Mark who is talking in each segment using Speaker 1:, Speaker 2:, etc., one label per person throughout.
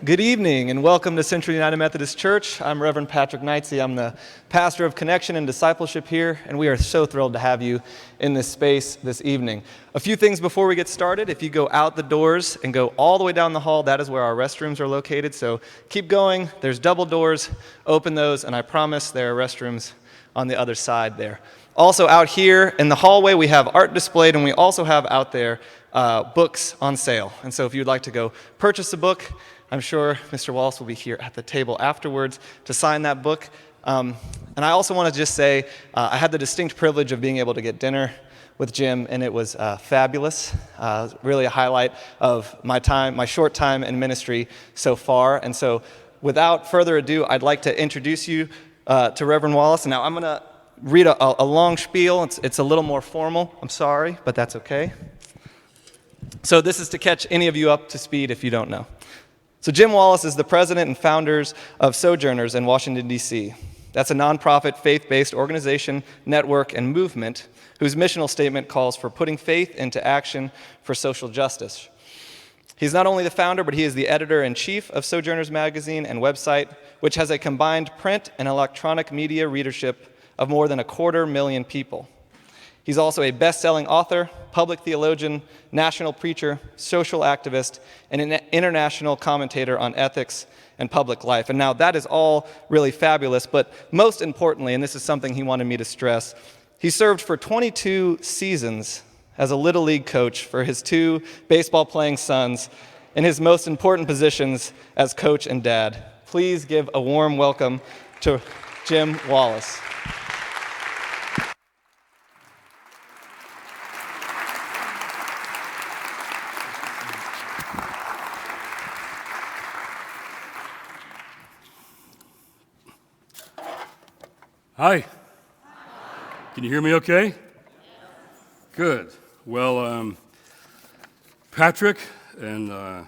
Speaker 1: Good evening and welcome to Central United Methodist Church. I'm Reverend Patrick Knightsey. I'm the pastor of Connection and Discipleship here, and we are so thrilled to have you in this space this evening. A few things before we get started. If you go out the doors and go all the way down the hall, that is where our restrooms are located, so keep going. There's double doors. Open those, and I promise there are restrooms on the other side there. Also out here in the hallway, we have art displayed, and we also have out there books on sale. And so if you'd like to go purchase a book, I'm sure Mr. Wallis will be here at the table afterwards to sign that book. And I also want to just say I had the distinct privilege of being able to get dinner with Jim, and it was fabulous. Really a highlight of my short time in ministry so far. And so without further ado, I'd like to introduce you to Reverend Wallis. And now I'm going to read a long spiel. It's a little more formal. I'm sorry, but that's okay. So this is to catch any of you up to speed if you don't know. So Jim Wallis is the president and founders of Sojourners in Washington, D.C. That's a nonprofit, faith-based organization, network, and movement whose missional statement calls for putting faith into action for social justice. He's not only the founder, but he is the editor-in-chief of Sojourners magazine and website, which has a combined print and electronic media readership of more than 250,000 people. He's also a best-selling author, public theologian, national preacher, social activist, and an international commentator on ethics and public life. And now that is all really fabulous, but most importantly, and this is something he wanted me to stress, he served for 22 seasons as a Little League coach for his 2 baseball-playing sons in his most important positions as coach and dad. Please give a warm welcome to Jim Wallis.
Speaker 2: Hi. Can you hear me okay? Good. Well, Patrick and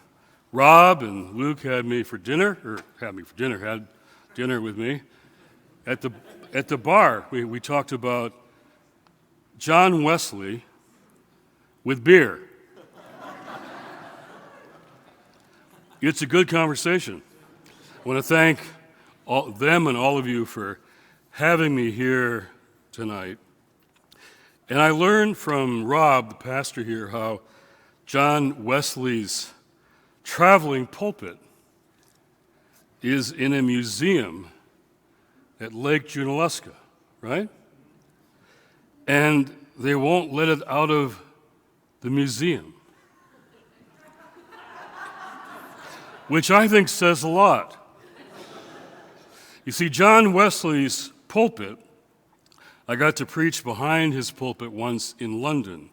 Speaker 2: Rob and Luke had dinner with me. At the bar, we talked about John Wesley with beer. It's a good conversation. I want to thank them and all of you for having me here tonight. And I learned from Rob, the pastor here, how John Wesley's traveling pulpit is in a museum at Lake Junaluska, right? And they won't let it out of the museum, which I think says a lot. You see, John Wesley's pulpit, I got to preach behind his pulpit once in London.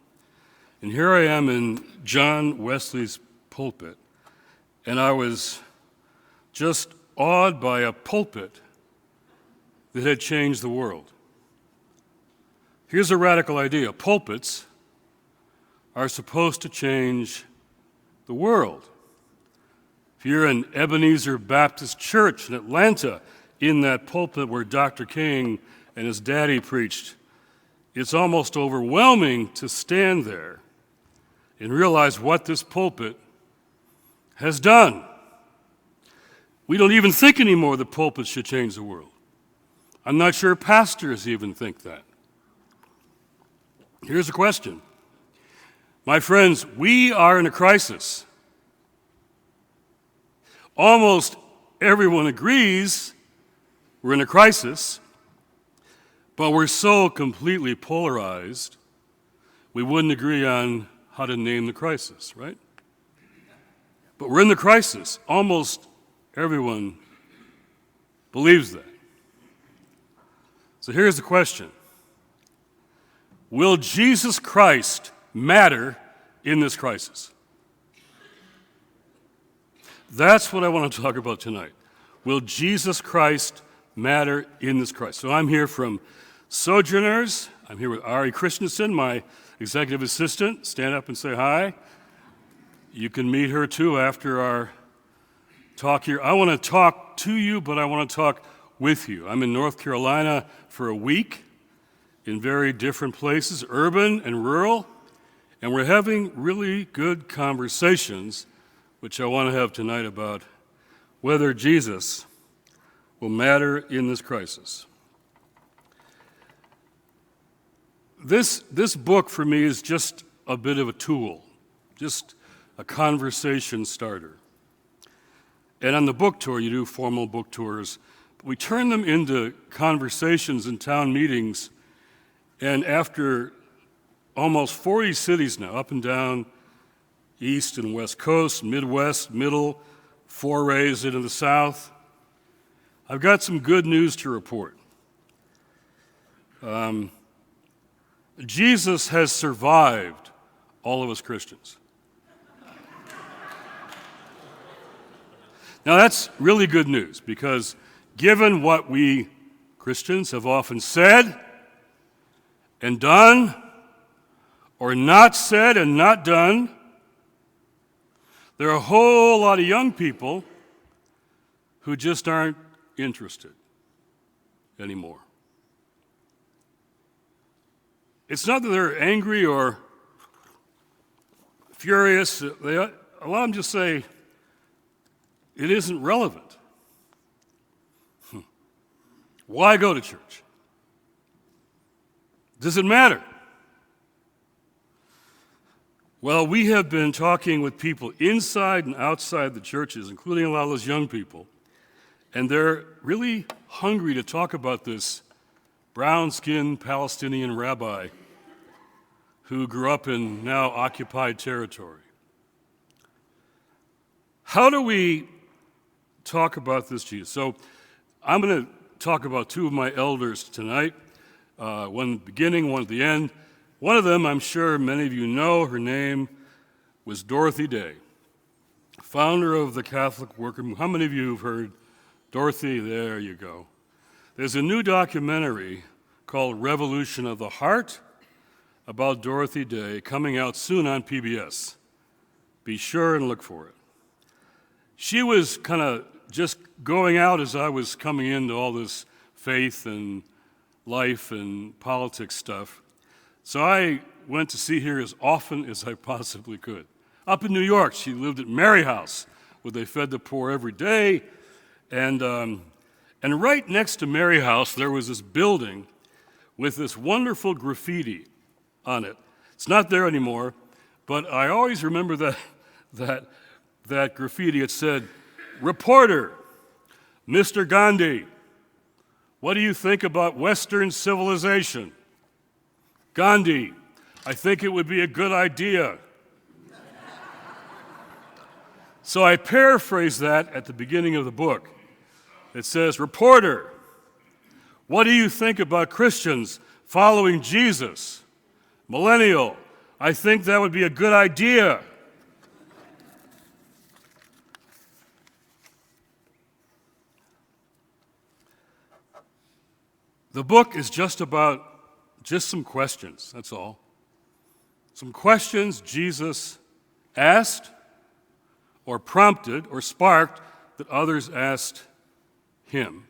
Speaker 2: And here I am in John Wesley's pulpit, and I was just awed by a pulpit that had changed the world. Here's a radical idea. Pulpits are supposed to change the world. If you're in Ebenezer Baptist Church in Atlanta, in that pulpit where Dr. King and his daddy preached, it's almost overwhelming to stand there and realize what this pulpit has done. We don't even think anymore that pulpits should change the world. I'm not sure pastors even think that. Here's a question. My friends, we are in a crisis. Almost everyone agrees we're in a crisis, but we're so completely polarized, we wouldn't agree on how to name the crisis, right? But we're in the crisis. Almost everyone believes that. So here's the question. Will Jesus Christ matter in this crisis? That's what I want to talk about tonight. Will Jesus Christ matter in this crisis? So I'm here from Sojourners. I'm here with Ari Christensen, my executive assistant. Stand up and say hi. You can meet her too after our talk here. I want to talk to you, but I want to talk with you. I'm in North Carolina for a week in very different places, urban and rural, and we're having really good conversations, which I want to have tonight about whether Jesus will matter in this crisis. This book for me is just a bit of a tool, just a conversation starter. And on the book tour, you do formal book tours. We turn them into conversations in town meetings, and after almost 40 cities now, up and down, East and West Coast, Midwest, Middle, forays into the South, I've got some good news to report. Jesus has survived all of us Christians. Now that's really good news, because given what we Christians have often said and done, or not said and not done, there are a whole lot of young people who just aren't interested anymore. It's not that they're angry or furious. A lot of them just say, it isn't relevant. Why go to church? Does it matter? Well, we have been talking with people inside and outside the churches, including a lot of those young people, and they're really hungry to talk about this brown-skinned Palestinian rabbi who grew up in now occupied territory. How do we talk about this Jesus? So I'm going to talk about two of my elders tonight, one at the beginning, one at the end. One of them, I'm sure many of you know, her name was Dorothy Day, founder of the Catholic Worker Movement. How many of you have heard Dorothy? There you go. There's a new documentary called Revolution of the Heart about Dorothy Day coming out soon on PBS. Be sure and look for it. She was kind of just going out as I was coming into all this faith and life and politics stuff. So I went to see her as often as I possibly could. Up in New York, she lived at Mary House, where they fed the poor every day. And right next to Mary House, there was this building with this wonderful graffiti on it. It's not there anymore, but I always remember that graffiti. It said, "Reporter, Mr. Gandhi, what do you think about Western civilization? Gandhi, I think it would be a good idea." So I paraphrase that at the beginning of the book. It says, "Reporter, what do you think about Christians following Jesus? Millennial, I think that would be a good idea." The book is just some questions, that's all. Some questions Jesus asked or prompted or sparked that others asked him.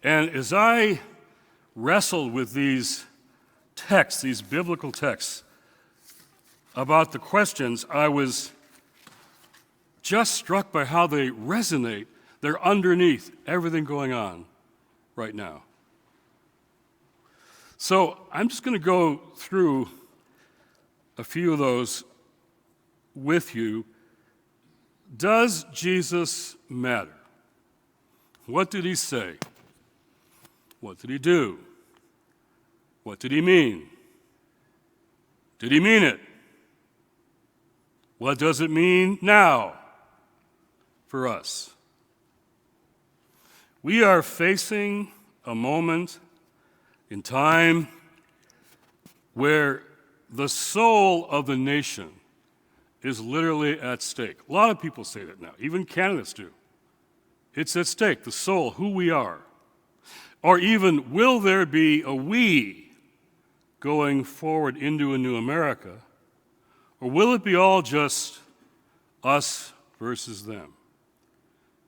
Speaker 2: And as I wrestled with these texts, these biblical texts, about the questions, I was just struck by how they resonate. They're underneath everything going on right now. So I'm just going to go through a few of those with you. Does Jesus matter? What did he say? What did he do? What did he mean? Did he mean it? What does it mean now for us? We are facing a moment in time where the soul of the nation is literally at stake. A lot of people say that now, even candidates do. It's at stake, the soul, who we are. Or even, will there be a we going forward into a new America? Or will it be all just us versus them,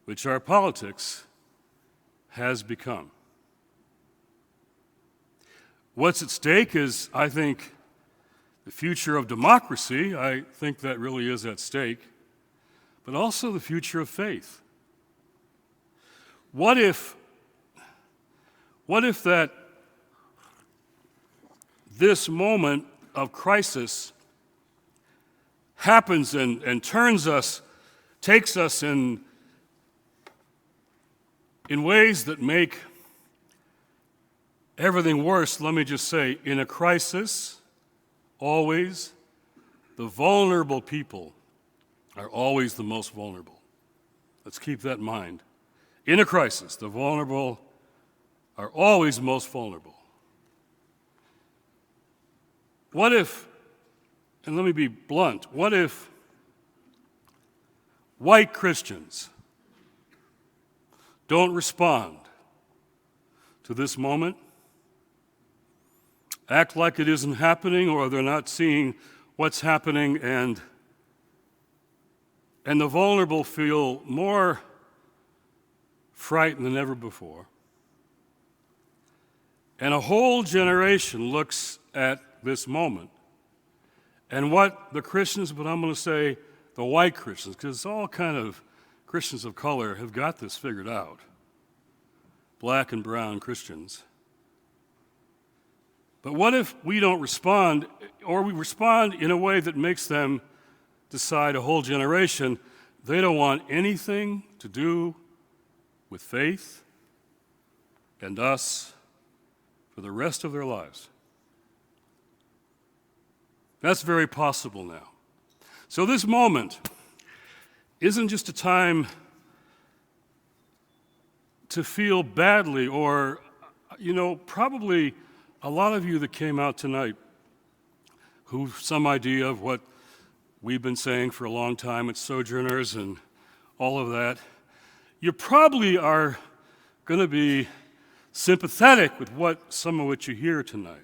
Speaker 2: which our politics has become? What's at stake is, I think, the future of democracy. I think that really is at stake. but also the future of faith. What if that this moment of crisis happens and takes us in ways that make everything worse? Let me just say, in a crisis, always, the vulnerable people are always the most vulnerable. Let's keep that in mind. In a crisis, the vulnerable are always most vulnerable. What if, and let me be blunt, what if white Christians don't respond to this moment, act like it isn't happening, or they're not seeing what's happening, and the vulnerable feel more frightened than ever before? And a whole generation looks at this moment, and what the Christians, but I'm going to say the white Christians, because it's all kind of Christians of color, have got this figured out. Black and brown Christians. But what if we don't respond, or we respond in a way that makes them decide, a whole generation, they don't want anything to do with faith and us for the rest of their lives? That's very possible now. So this moment isn't just a time to feel badly, or, probably a lot of you that came out tonight who have some idea of what we've been saying for a long time at Sojourners and all of that, you probably are going to be sympathetic with some of what you hear tonight.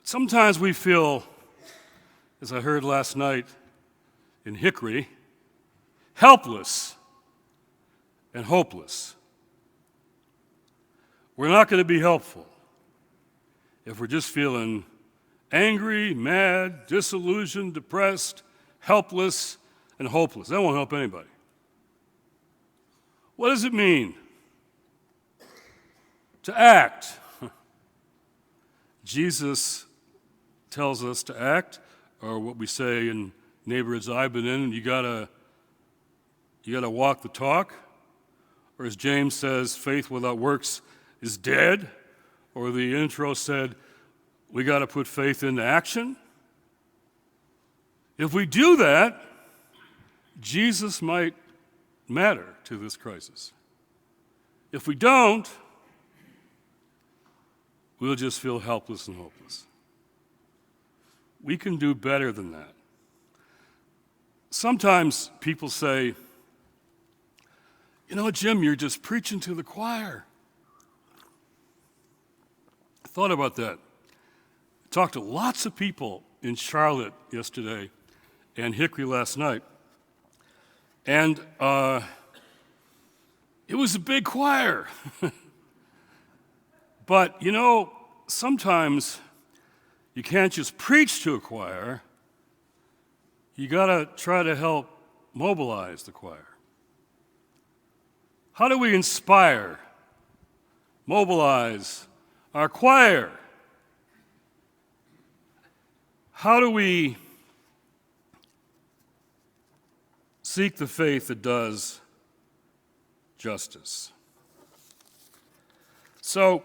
Speaker 2: Sometimes we feel, as I heard last night in Hickory, helpless and hopeless. We're not going to be helpful if we're just feeling angry, mad, disillusioned, depressed, helpless, and hopeless. That won't help anybody. What does it mean to act? Jesus tells us to act, or what we say in neighborhoods I've been in, you gotta walk the talk. Or as James says, faith without works is dead. Or the intro said, we got to put faith into action. If we do that, Jesus might matter to this crisis. If we don't, we'll just feel helpless and hopeless. We can do better than that. Sometimes people say, Jim, you're just preaching to the choir. I thought about that. I talked to lots of people in Charlotte yesterday and Hickory last night. And it was a big choir. But, sometimes you can't just preach to a choir. You got to try to help mobilize the choir. How do we inspire, mobilize our choir? How do we seek the faith that does justice? So,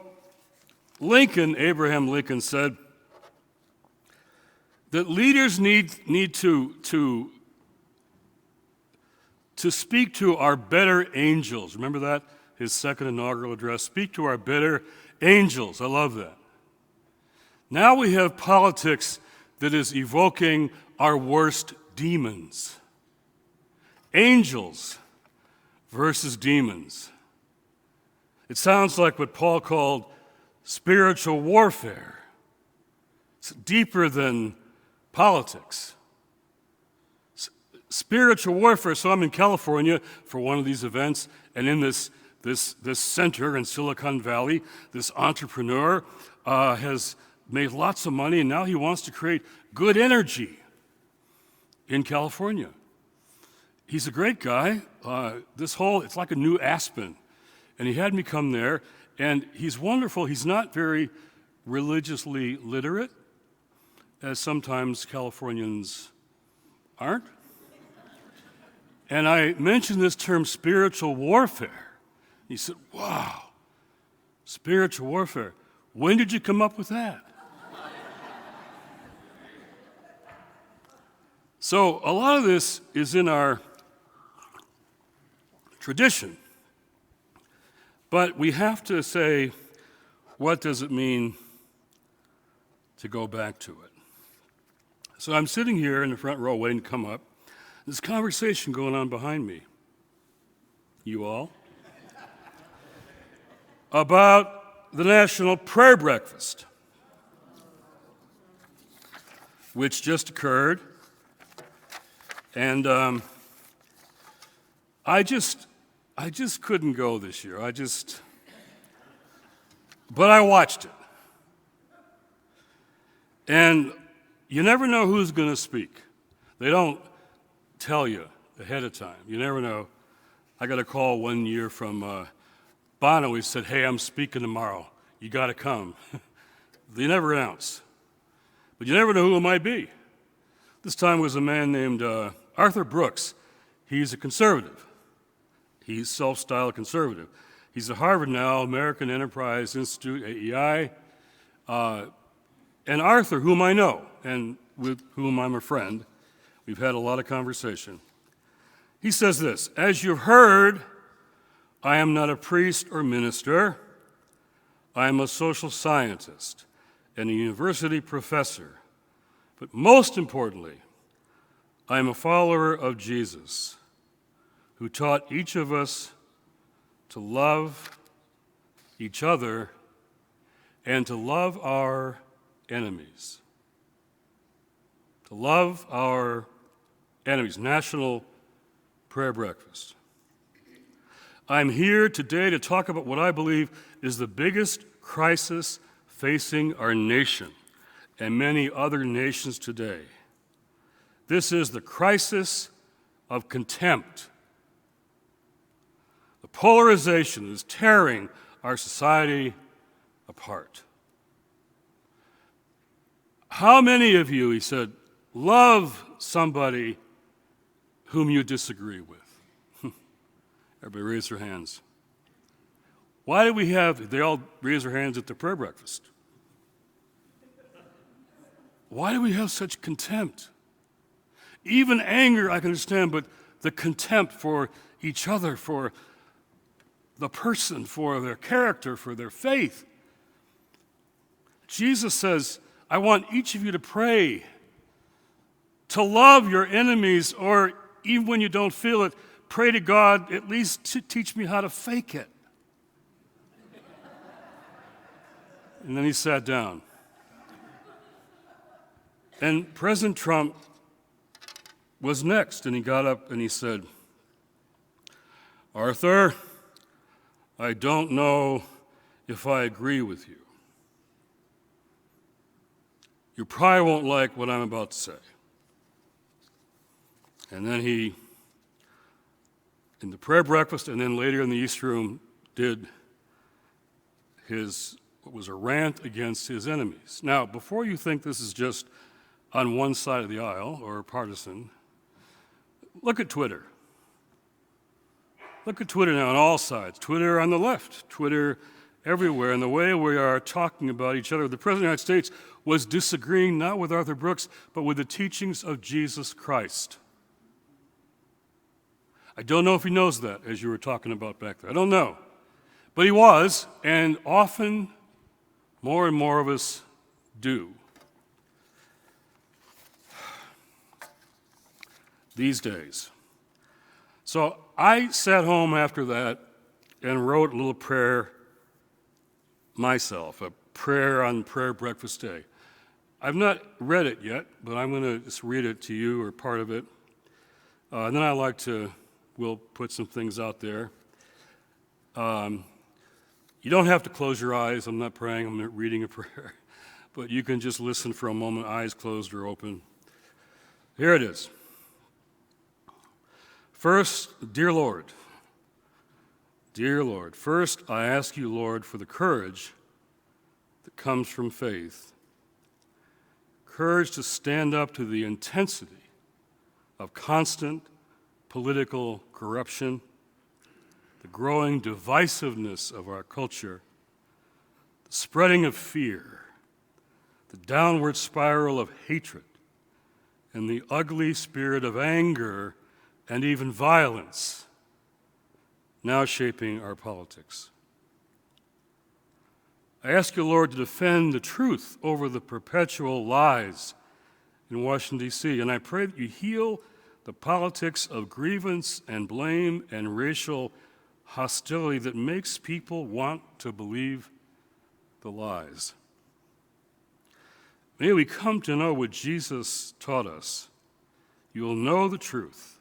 Speaker 2: Abraham Lincoln said that leaders need to speak to our better angels. Remember that? His second inaugural address. Speak to our better angels. I love that. Now we have politics that is evoking our worst demons. Angels versus demons. It sounds like what Paul called spiritual warfare. It's deeper than politics. Spiritual warfare. So I'm in California for one of these events, and in this center in Silicon Valley, this entrepreneur has made lots of money, and now he wants to create good energy in California. he's a great guy. It's like a new Aspen. And he had me come there, and he's wonderful. He's not very religiously literate, as sometimes Californians aren't. And I mentioned this term, spiritual warfare. He said, wow, spiritual warfare. When did you come up with that? So a lot of this is in our tradition. But we have to say, what does it mean to go back to it? So I'm sitting here in the front row waiting to come up. There's conversation going on behind me. You all? About the National Prayer Breakfast, which just occurred. And I just couldn't go this year. But I watched it. And you never know who's going to speak. They don't tell you ahead of time. You never know. I got a call one year from Bono. He said, hey, I'm speaking tomorrow. You got to come. They never announce. But you never know who it might be. This time was a man named Arthur Brooks. He's a conservative. He's self-styled conservative. He's at Harvard now, American Enterprise Institute, AEI. And Arthur, whom I know, and with whom I'm a friend, we've had a lot of conversation. He says this, as you've heard, I am not a priest or minister. I am a social scientist and a university professor. But most importantly, I am a follower of Jesus, who taught each of us to love each other and to love our enemies. To love our enemies. National Prayer Breakfast. I'm here today to talk about what I believe is the biggest crisis facing our nation and many other nations today. This is the crisis of contempt. The polarization is tearing our society apart. How many of you, he said, love somebody whom you disagree with? Everybody raise their hands. Why do we have, they all raise their hands at the prayer breakfast. Why do we have such contempt? Even anger I can understand, but the contempt for each other, for the person, for their character, for their faith. Jesus says, I want each of you to pray, to love your enemies, or even when you don't feel it, pray to God, at least to teach me how to fake it. And then he sat down. And President Trump was next, and he got up and he said, Arthur, I don't know if I agree with you. You probably won't like what I'm about to say. And then he, in the prayer breakfast and then later in the East Room, did what was a rant against his enemies. Now, before you think this is just on one side of the aisle or partisan, look at Twitter. Look at Twitter now on all sides. Twitter on the left, Twitter everywhere, and the way we are talking about each other. The President of the United States was disagreeing not with Arthur Brooks, but with the teachings of Jesus Christ. I don't know if he knows that, as you were talking about back there. I don't know. But he was, and often more and more of us do. These days. So I sat home after that and wrote a little prayer myself, a prayer on prayer breakfast day. I've not read it yet, but I'm going to just read it to you, or part of it. And then we'll put some things out there. You don't have to close your eyes. I'm not praying, I'm not reading a prayer. But you can just listen for a moment, eyes closed or open. Here it is. First, dear Lord, first I ask you, Lord, for the courage that comes from faith, courage to stand up to the intensity of constant political corruption, the growing divisiveness of our culture, the spreading of fear, the downward spiral of hatred, and the ugly spirit of anger and even violence now shaping our politics. I ask you, Lord, to defend the truth over the perpetual lies in Washington, D.C., and I pray that you heal the politics of grievance and blame and racial hostility that makes people want to believe the lies. May we come to know what Jesus taught us. You will know the truth,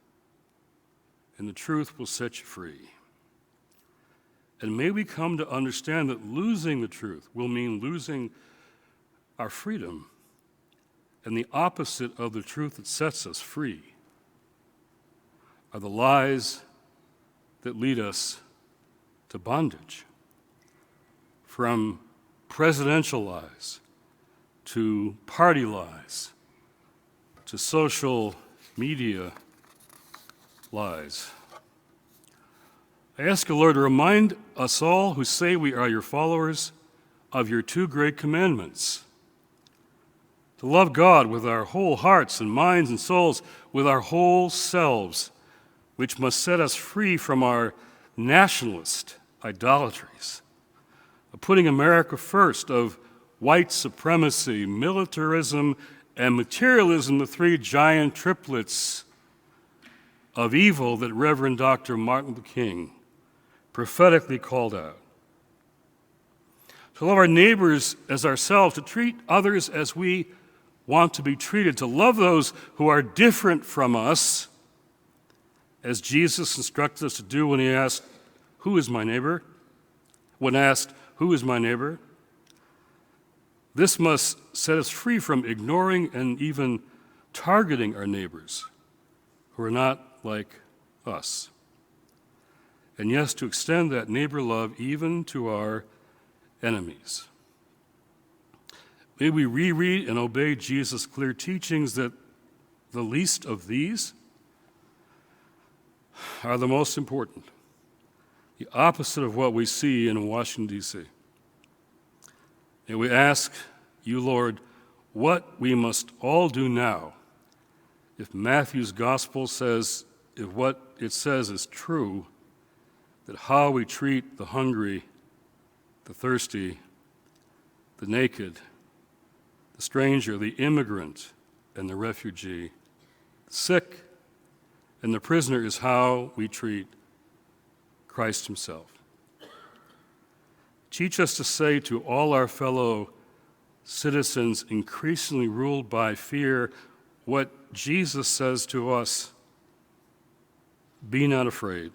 Speaker 2: and the truth will set you free. And may we come to understand that losing the truth will mean losing our freedom, and the opposite of the truth that sets us free are the lies that lead us to bondage, from presidential lies to party lies to social media lies. I ask you, Lord, to remind us all who say we are your followers of your two great commandments: to love God with our whole hearts and minds and souls, with our whole selves, which must set us free from our nationalist idolatries, of putting America first, of white supremacy, militarism, and materialism, the three giant triplets of evil that Reverend Dr. Martin Luther King prophetically called out. To love our neighbors as ourselves, to treat others as we want to be treated, to love those who are different from us, as Jesus instructed us to do when he asked, "Who is my neighbor?" When asked, "Who is my neighbor?" This must set us free from ignoring and even targeting our neighbors who are not like us. And yes, to extend that neighbor love even to our enemies. May we reread and obey Jesus' clear teachings that the least of these are the most important, the opposite of what we see in Washington, D.C. And we ask you, Lord, what we must all do now if Matthew's gospel says, if what it says is true, that how we treat the hungry, the thirsty, the naked, the stranger, the immigrant, and the refugee, the sick, and the prisoner is how we treat Christ himself. Teach us to say to all our fellow citizens increasingly ruled by fear what Jesus says to us: be not afraid.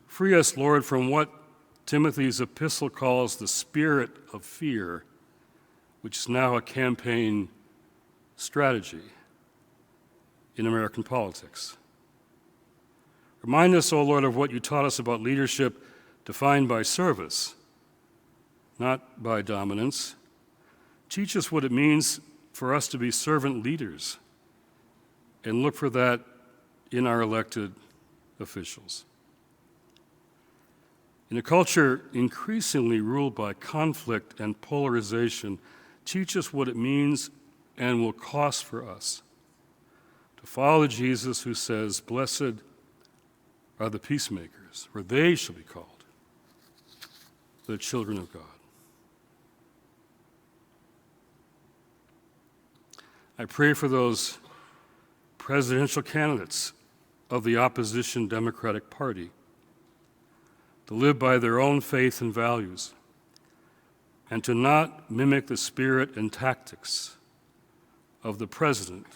Speaker 2: Free us, Lord, from what Timothy's epistle calls the spirit of fear, which is now a campaign strategy in American politics. Remind us, O Lord, of what you taught us about leadership defined by service, not by dominance. Teach us what it means for us to be servant leaders, and look for that in our elected officials. In a culture increasingly ruled by conflict and polarization, teach us what it means and will cost for us to follow Jesus who says, "Blessed are the peacemakers, for they shall be called the children of God." I pray for those presidential candidates of the opposition Democratic Party to live by their own faith and values, and to not mimic the spirit and tactics of the president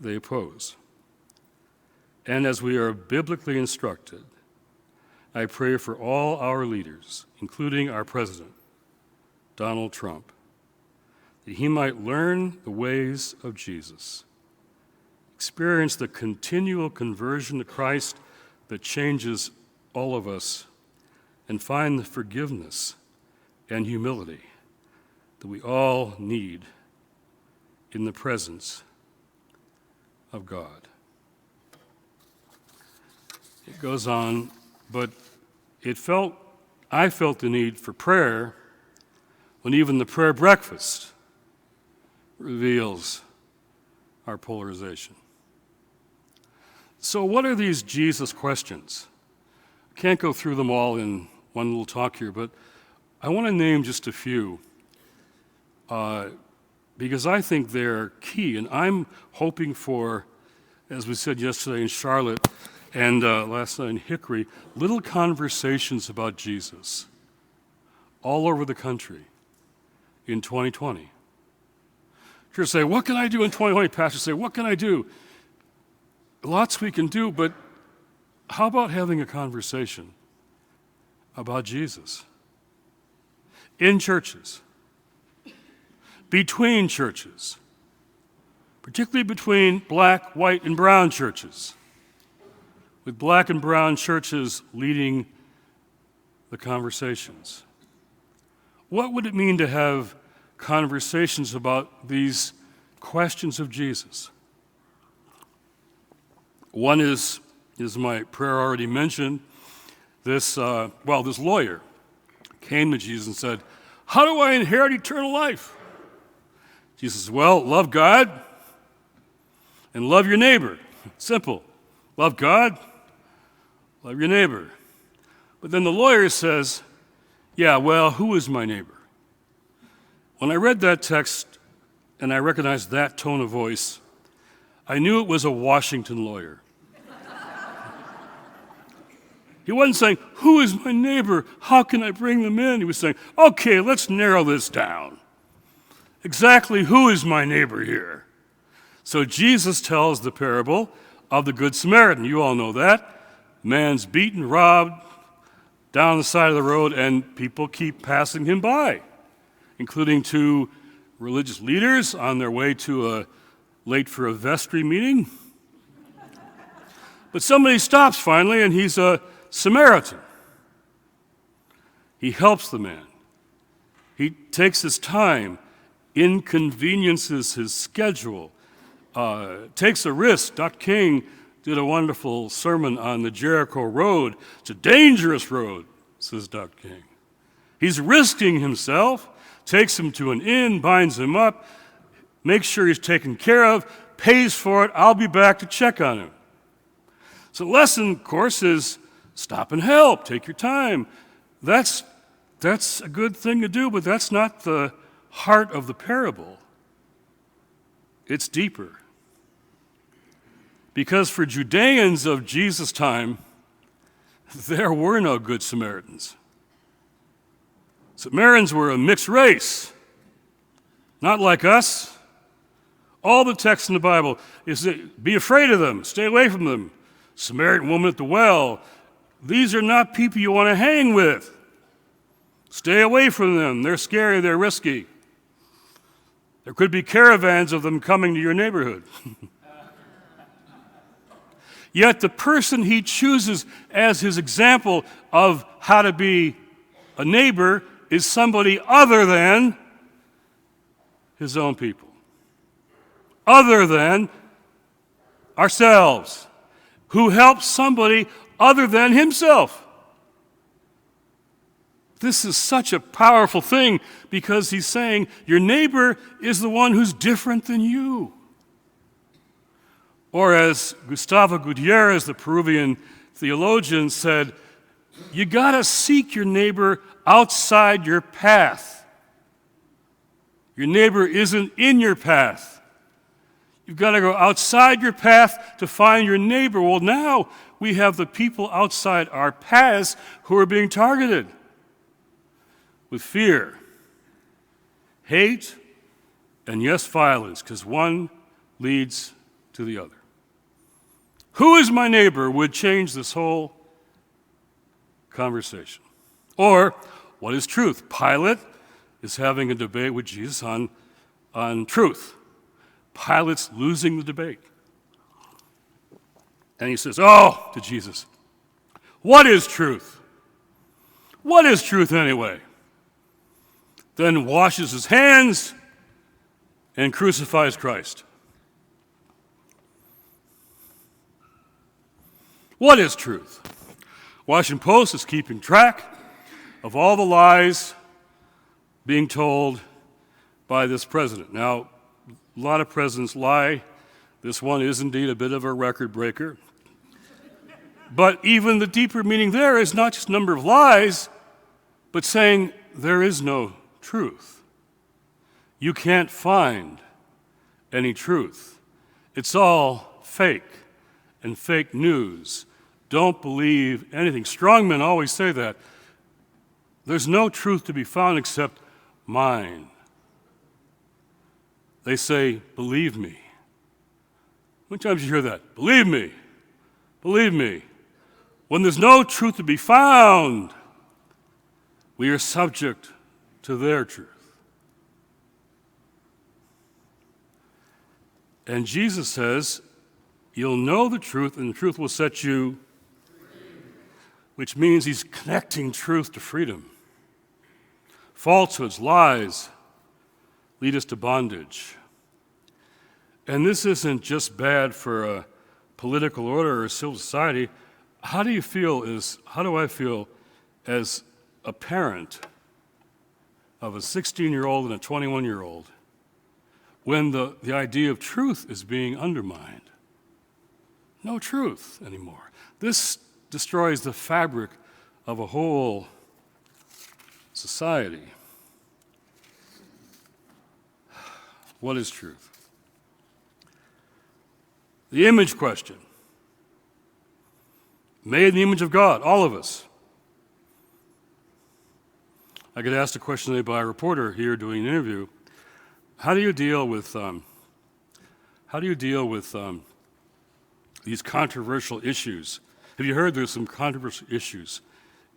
Speaker 2: they oppose. And as we are biblically instructed, I pray for all our leaders, including our president, Donald Trump, that he might learn the ways of Jesus, experience the continual conversion to Christ that changes all of us, and find the forgiveness and humility that we all need in the presence of God. It goes on, but I felt the need for prayer when even the prayer breakfast reveals our polarization. So what are these Jesus questions? I can't go through them all in one little talk here, but I want to name just a few because I think they're key, and I'm hoping for, as we said yesterday in Charlotte and last night in Hickory, little conversations about Jesus all over the country in 2020. Church say, what can I do in 2020? Pastors say, what can I do? Lots we can do, but how about having a conversation about Jesus in churches, between churches, particularly between black, white, and brown churches, with black and brown churches leading the conversations? What would it mean to have conversations about these questions of Jesus? One is my prayer already mentioned. This lawyer came to Jesus and said, how do I inherit eternal life? Jesus says, well, love God and love your neighbor. Simple. Love God, love your neighbor. But then the lawyer says, yeah, well, who is my neighbor? When I read that text and I recognized that tone of voice, I knew it was a Washington lawyer. He wasn't saying, who is my neighbor? How can I bring them in? He was saying, okay, let's narrow this down. Exactly who is my neighbor here? So Jesus tells the parable of the Good Samaritan. You all know that. Man's beaten, robbed, down the side of the road, and people keep passing him by, including two religious leaders on their way to late for a vestry meeting. But somebody stops finally, and he's a Samaritan. He helps the man. He takes his time, inconveniences his schedule, takes a risk. Dr. King did a wonderful sermon on the Jericho Road. It's a dangerous road, says Dr. King. He's risking himself, takes him to an inn, binds him up, makes sure he's taken care of, pays for it. I'll be back to check on him. So the lesson, of course, is stop and help. Take your time. That's a good thing to do, but that's not the heart of the parable. It's deeper. Because for Judeans of Jesus' time, there were no good Samaritans. Samaritans were a mixed race, not like us. All the text in the Bible is that be afraid of them, stay away from them. Samaritan woman at the well, these are not people you want to hang with. Stay away from them. They're scary, they're risky. There could be caravans of them coming to your neighborhood. Yet the person he chooses as his example of how to be a neighbor is somebody other than his own people, other than ourselves, who helps somebody other than himself. This is such a powerful thing because he's saying your neighbor is the one who's different than you. Or as Gustavo Gutierrez, the Peruvian theologian, said, you got to seek your neighbor outside your path. Your neighbor isn't in your path. You've got to go outside your path to find your neighbor. Well, now we have the people outside our paths who are being targeted with fear, hate, and yes, violence, because one leads to the other. Who is my neighbor would change this whole conversation. Or, what is truth? Pilate is having a debate with Jesus on truth. Pilate's losing the debate. And he says, "Oh," to Jesus, "what is truth? What is truth anyway?" Then washes his hands and crucifies Christ. What is truth? Washington Post is keeping track of all the lies being told by this president. Now, a lot of presidents lie. This one is indeed a bit of a record breaker. But even the deeper meaning there is not just number of lies, but saying there is no truth. You can't find any truth. It's all fake and fake news. Don't believe anything. Strongmen always say that. There's no truth to be found except mine. They say, "Believe me." How many times you hear that? Believe me. Believe me. When there's no truth to be found, we are subject to their truth. And Jesus says, you'll know the truth, and the truth will set you free, which means he's connecting truth to freedom. Falsehoods, lies, lead us to bondage. And this isn't just bad for a political order or civil society. How do I feel as a parent of a 16-year-old and a 21-year-old when the idea of truth is being undermined? No truth anymore. This destroys the fabric of a whole society. What is truth? The image question. Made in the image of God, all of us. I get asked a question today by a reporter here doing an interview. How do you deal with these controversial issues? Have you heard there's some controversial issues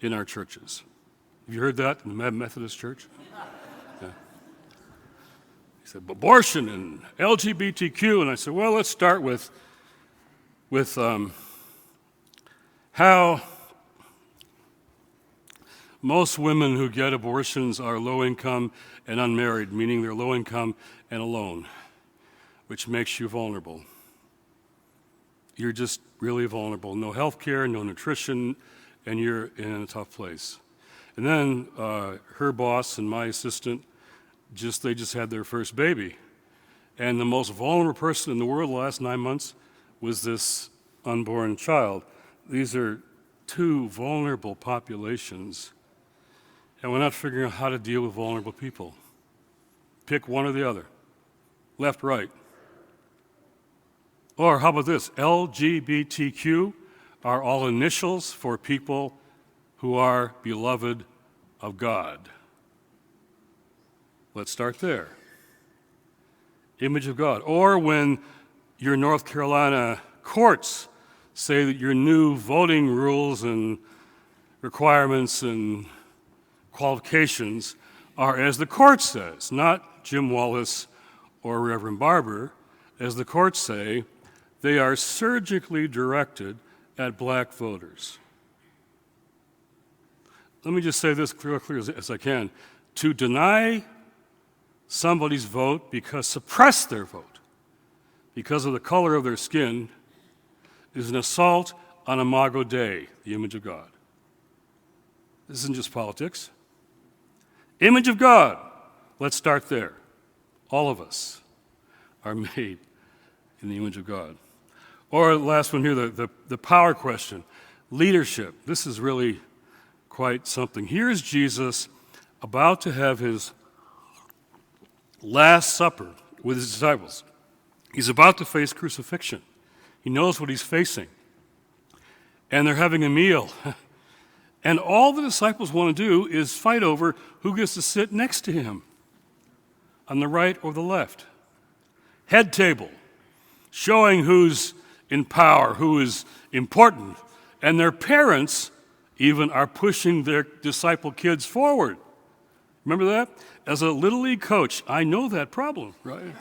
Speaker 2: in our churches? Have you heard that in the Methodist Church? Yeah. He said, abortion and LGBTQ. And I said, well, let's start with how most women who get abortions are low income and unmarried, meaning they're low income and alone, which makes you vulnerable. You're just really vulnerable. No health care, no nutrition, and you're in a tough place. And then her boss and my assistant, they just had their first baby. And the most vulnerable person in the world the last 9 months was this unborn child. These are two vulnerable populations, and we're not figuring out how to deal with vulnerable people. Pick one or the other, left, right. Or how about this? LGBTQ are all initials for people who are beloved of God. Let's start there. Image of God. Or when your North Carolina courts say that your new voting rules and requirements and qualifications are as the court says, not Jim Wallis or Reverend Barber. As the courts say, they are surgically directed at black voters. Let me just say this clear as I can. To deny somebody's vote suppress their vote because of the color of their skin is an assault on Imago Dei, the image of God. This isn't just politics. Image of God. Let's start there. All of us are made in the image of God. Or the last one here, the power question. Leadership. This is really quite something. Here's Jesus about to have his Last Supper with his disciples. He's about to face crucifixion. He knows what he's facing. And they're having a meal. And all the disciples want to do is fight over who gets to sit next to him, on the right or the left. Head table, showing who's in power, who is important. And their parents even are pushing their disciple kids forward. Remember that? As a Little League coach, I know that problem, right?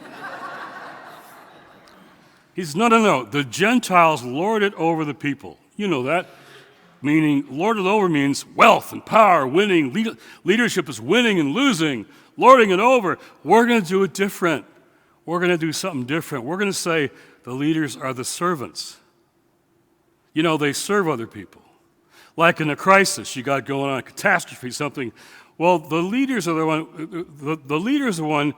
Speaker 2: He says, no. The Gentiles lord it over the people. You know that. Meaning, lord it over means wealth and power, winning. Leadership is winning and losing, lording it over. We're going to do it different. We're going to do something different. We're going to say the leaders are the servants. You know, they serve other people. Like in a crisis you got going on, a catastrophe, something. Well, the leaders are the one. The leaders are the one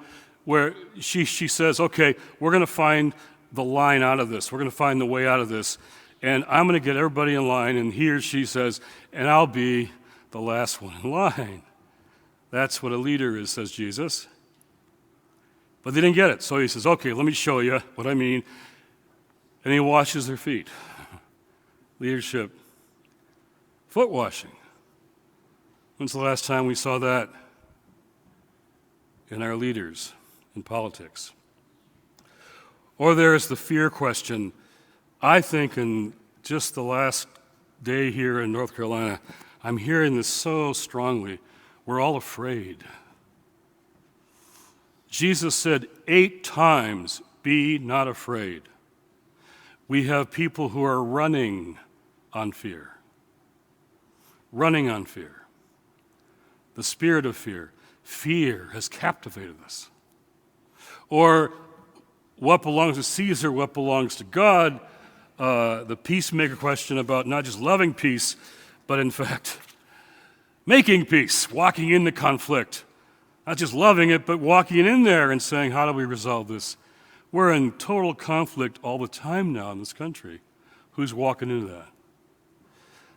Speaker 2: where she says, okay, we're going to find the line out of this. We're going to find the way out of this. And I'm going to get everybody in line. And he or she says, and I'll be the last one in line. That's what a leader is, says Jesus. But they didn't get it. So he says, okay, let me show you what I mean. And he washes their feet. Leadership. Foot washing. When's the last time we saw that in our leaders in politics? Or there's the fear question. I think in just the last day here in North Carolina, I'm hearing this so strongly. We're all afraid. Jesus said 8 times, be not afraid. We have people who are running on fear. Running on fear. The spirit of fear. Fear has captivated us. Or what belongs to Caesar, what belongs to God, the peacemaker question about not just loving peace, but in fact, making peace, walking into conflict. Not just loving it, but walking in there and saying, how do we resolve this? We're in total conflict all the time now in this country. Who's walking into that?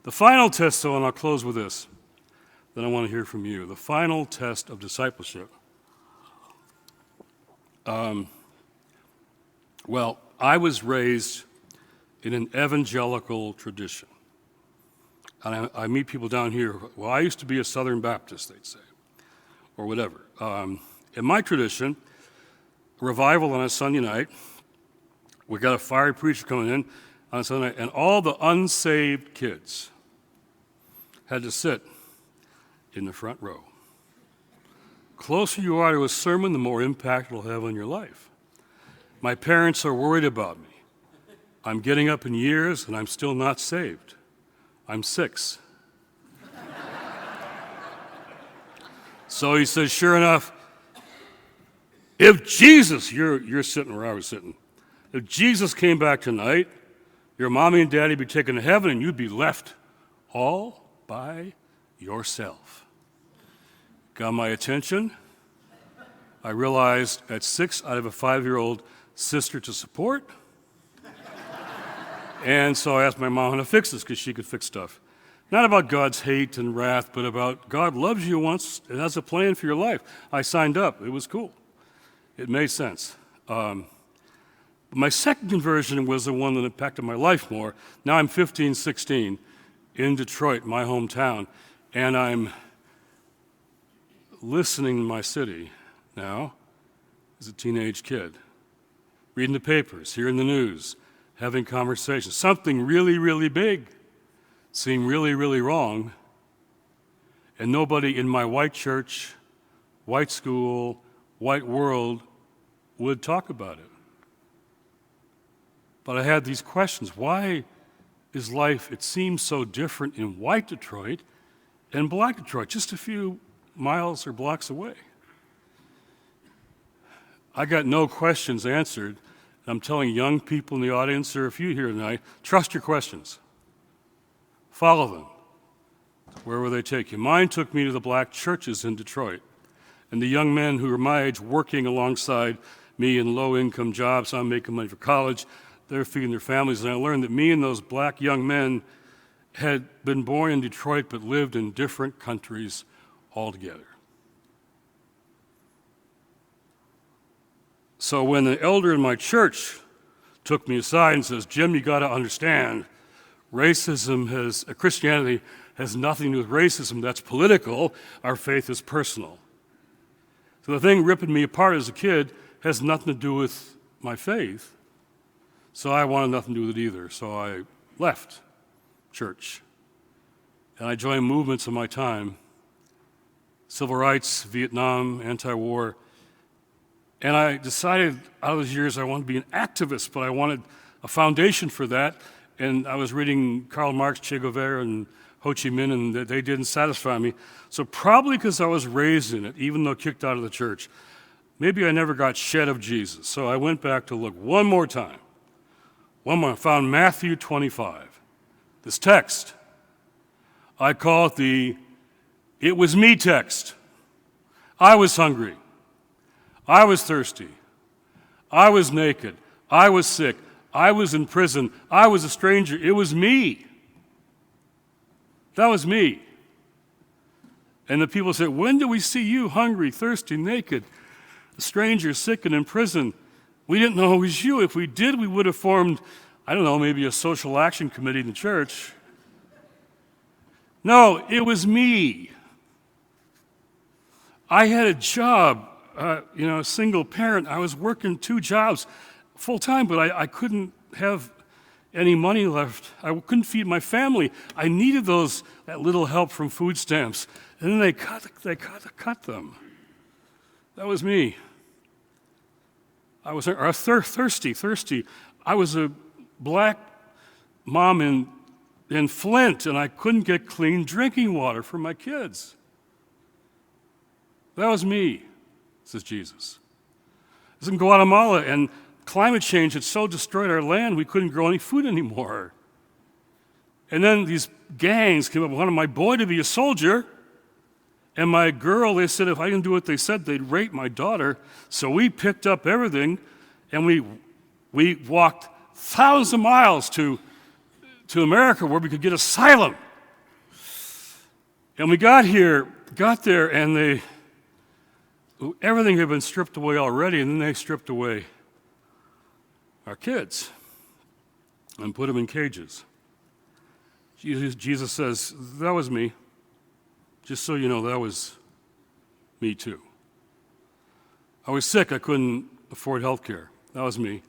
Speaker 2: The final test, though, and I'll close with this, then I want to hear from you. The final test of discipleship. Well, I was raised in an evangelical tradition. And I meet people down here, well, I used to be a Southern Baptist, they'd say, or whatever. In my tradition, revival on a Sunday night, we got a fiery preacher coming in on a Sunday night, and all the unsaved kids had to sit in the front row. Closer you are to a sermon, the more impact it'll have on your life. My parents are worried about me. I'm getting up in years, and I'm still not saved. I'm 6. So he says, sure enough, if Jesus, you're sitting where I was sitting, if Jesus came back tonight, your mommy and daddy would be taken to heaven, and you'd be left all by yourself. Got my attention. I realized at 6, I have a 5-year-old sister to support. And so I asked my mom how to fix this because she could fix stuff. Not about God's hate and wrath, but about God loves you once and has a plan for your life. I signed up. It was cool. It made sense. My second conversion was the one that impacted my life more. Now I'm 15, 16 in Detroit, my hometown, and I'm listening in my city now as a teenage kid, reading the papers, hearing the news, having conversations. Something really, really big seemed really, really wrong, and nobody in my white church, white school, white world would talk about it. But I had these questions. Why is life, it seems so different in white Detroit and black Detroit, just a few miles or blocks away? I got no questions answered. I'm telling young people in the audience, there are a few here tonight, trust your questions. Follow them. Where will they take you? Mine took me to the black churches in Detroit. And the young men who were my age working alongside me in low-income jobs, I'm making money for college, they're feeding their families. And I learned that me and those black young men had been born in Detroit but lived in different countries altogether. So when the elder in my church took me aside and says, Jim, you got to understand, Christianity has nothing to do with racism. That's political. Our faith is personal. So the thing ripping me apart as a kid has nothing to do with my faith. So I wanted nothing to do with it either. So I left church. And I joined movements of my time. Civil rights, Vietnam, anti-war. And I decided out of those years I wanted to be an activist, but I wanted a foundation for that. And I was reading Karl Marx, Che Guevara, and Ho Chi Minh, and they didn't satisfy me. So probably because I was raised in it, even though kicked out of the church, maybe I never got shed of Jesus. So I went back to look one more time. I found Matthew 25. This text, I call it the "it was me" text. I was hungry. I was thirsty. I was naked. I was sick. I was in prison. I was a stranger. It was me. That was me. And the people said, when do we see you hungry, thirsty, naked, a stranger, sick, and in prison? We didn't know it was you. If we did, we would have formed, I don't know, maybe a social action committee in the church. No, it was me. I had a job, a single parent. I was working 2 jobs full time, but I couldn't have any money left. I couldn't feed my family. I needed that little help from food stamps. And then they cut them. That was me. I was thirsty. I was a black mom in Flint, and I couldn't get clean drinking water for my kids. That was me, says Jesus. I was in Guatemala, and climate change had so destroyed our land we couldn't grow any food anymore. And then these gangs came up and wanted my boy to be a soldier, and my girl, they said if I didn't do what they said, they'd rape my daughter. So we picked up everything, and we walked thousands of miles to America where we could get asylum. And we got there, and everything had been stripped away already, and then they stripped away our kids and put them in cages. Jesus says, that was me. Just so you know, that was me too. I was sick. I couldn't afford health care. That was me.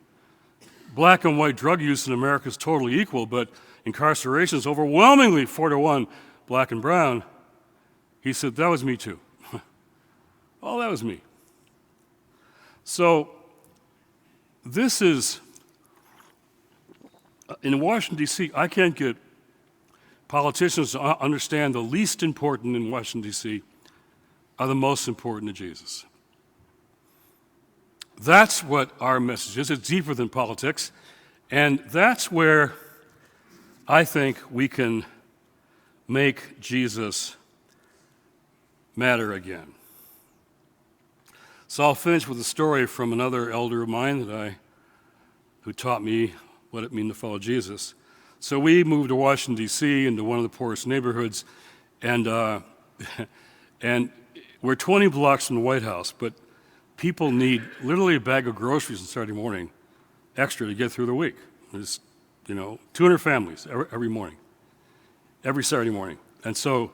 Speaker 2: Black and white drug use in America is totally equal, but incarceration is overwhelmingly 4-1 black and brown. He said, that was me too. Oh, that was me. So this is, in Washington, D.C., I can't get politicians to understand the least important in Washington, D.C. are the most important to Jesus. That's what our message is. It's deeper than politics. And that's where I think we can make Jesus matter again. So I'll finish with a story from another elder of mine who taught me what it means to follow Jesus. So we moved to Washington, D.C., into one of the poorest neighborhoods, and we're 20 blocks from the White House, but people need literally a bag of groceries on Saturday morning extra to get through the week. There's, 200 families every morning, every Saturday morning. And so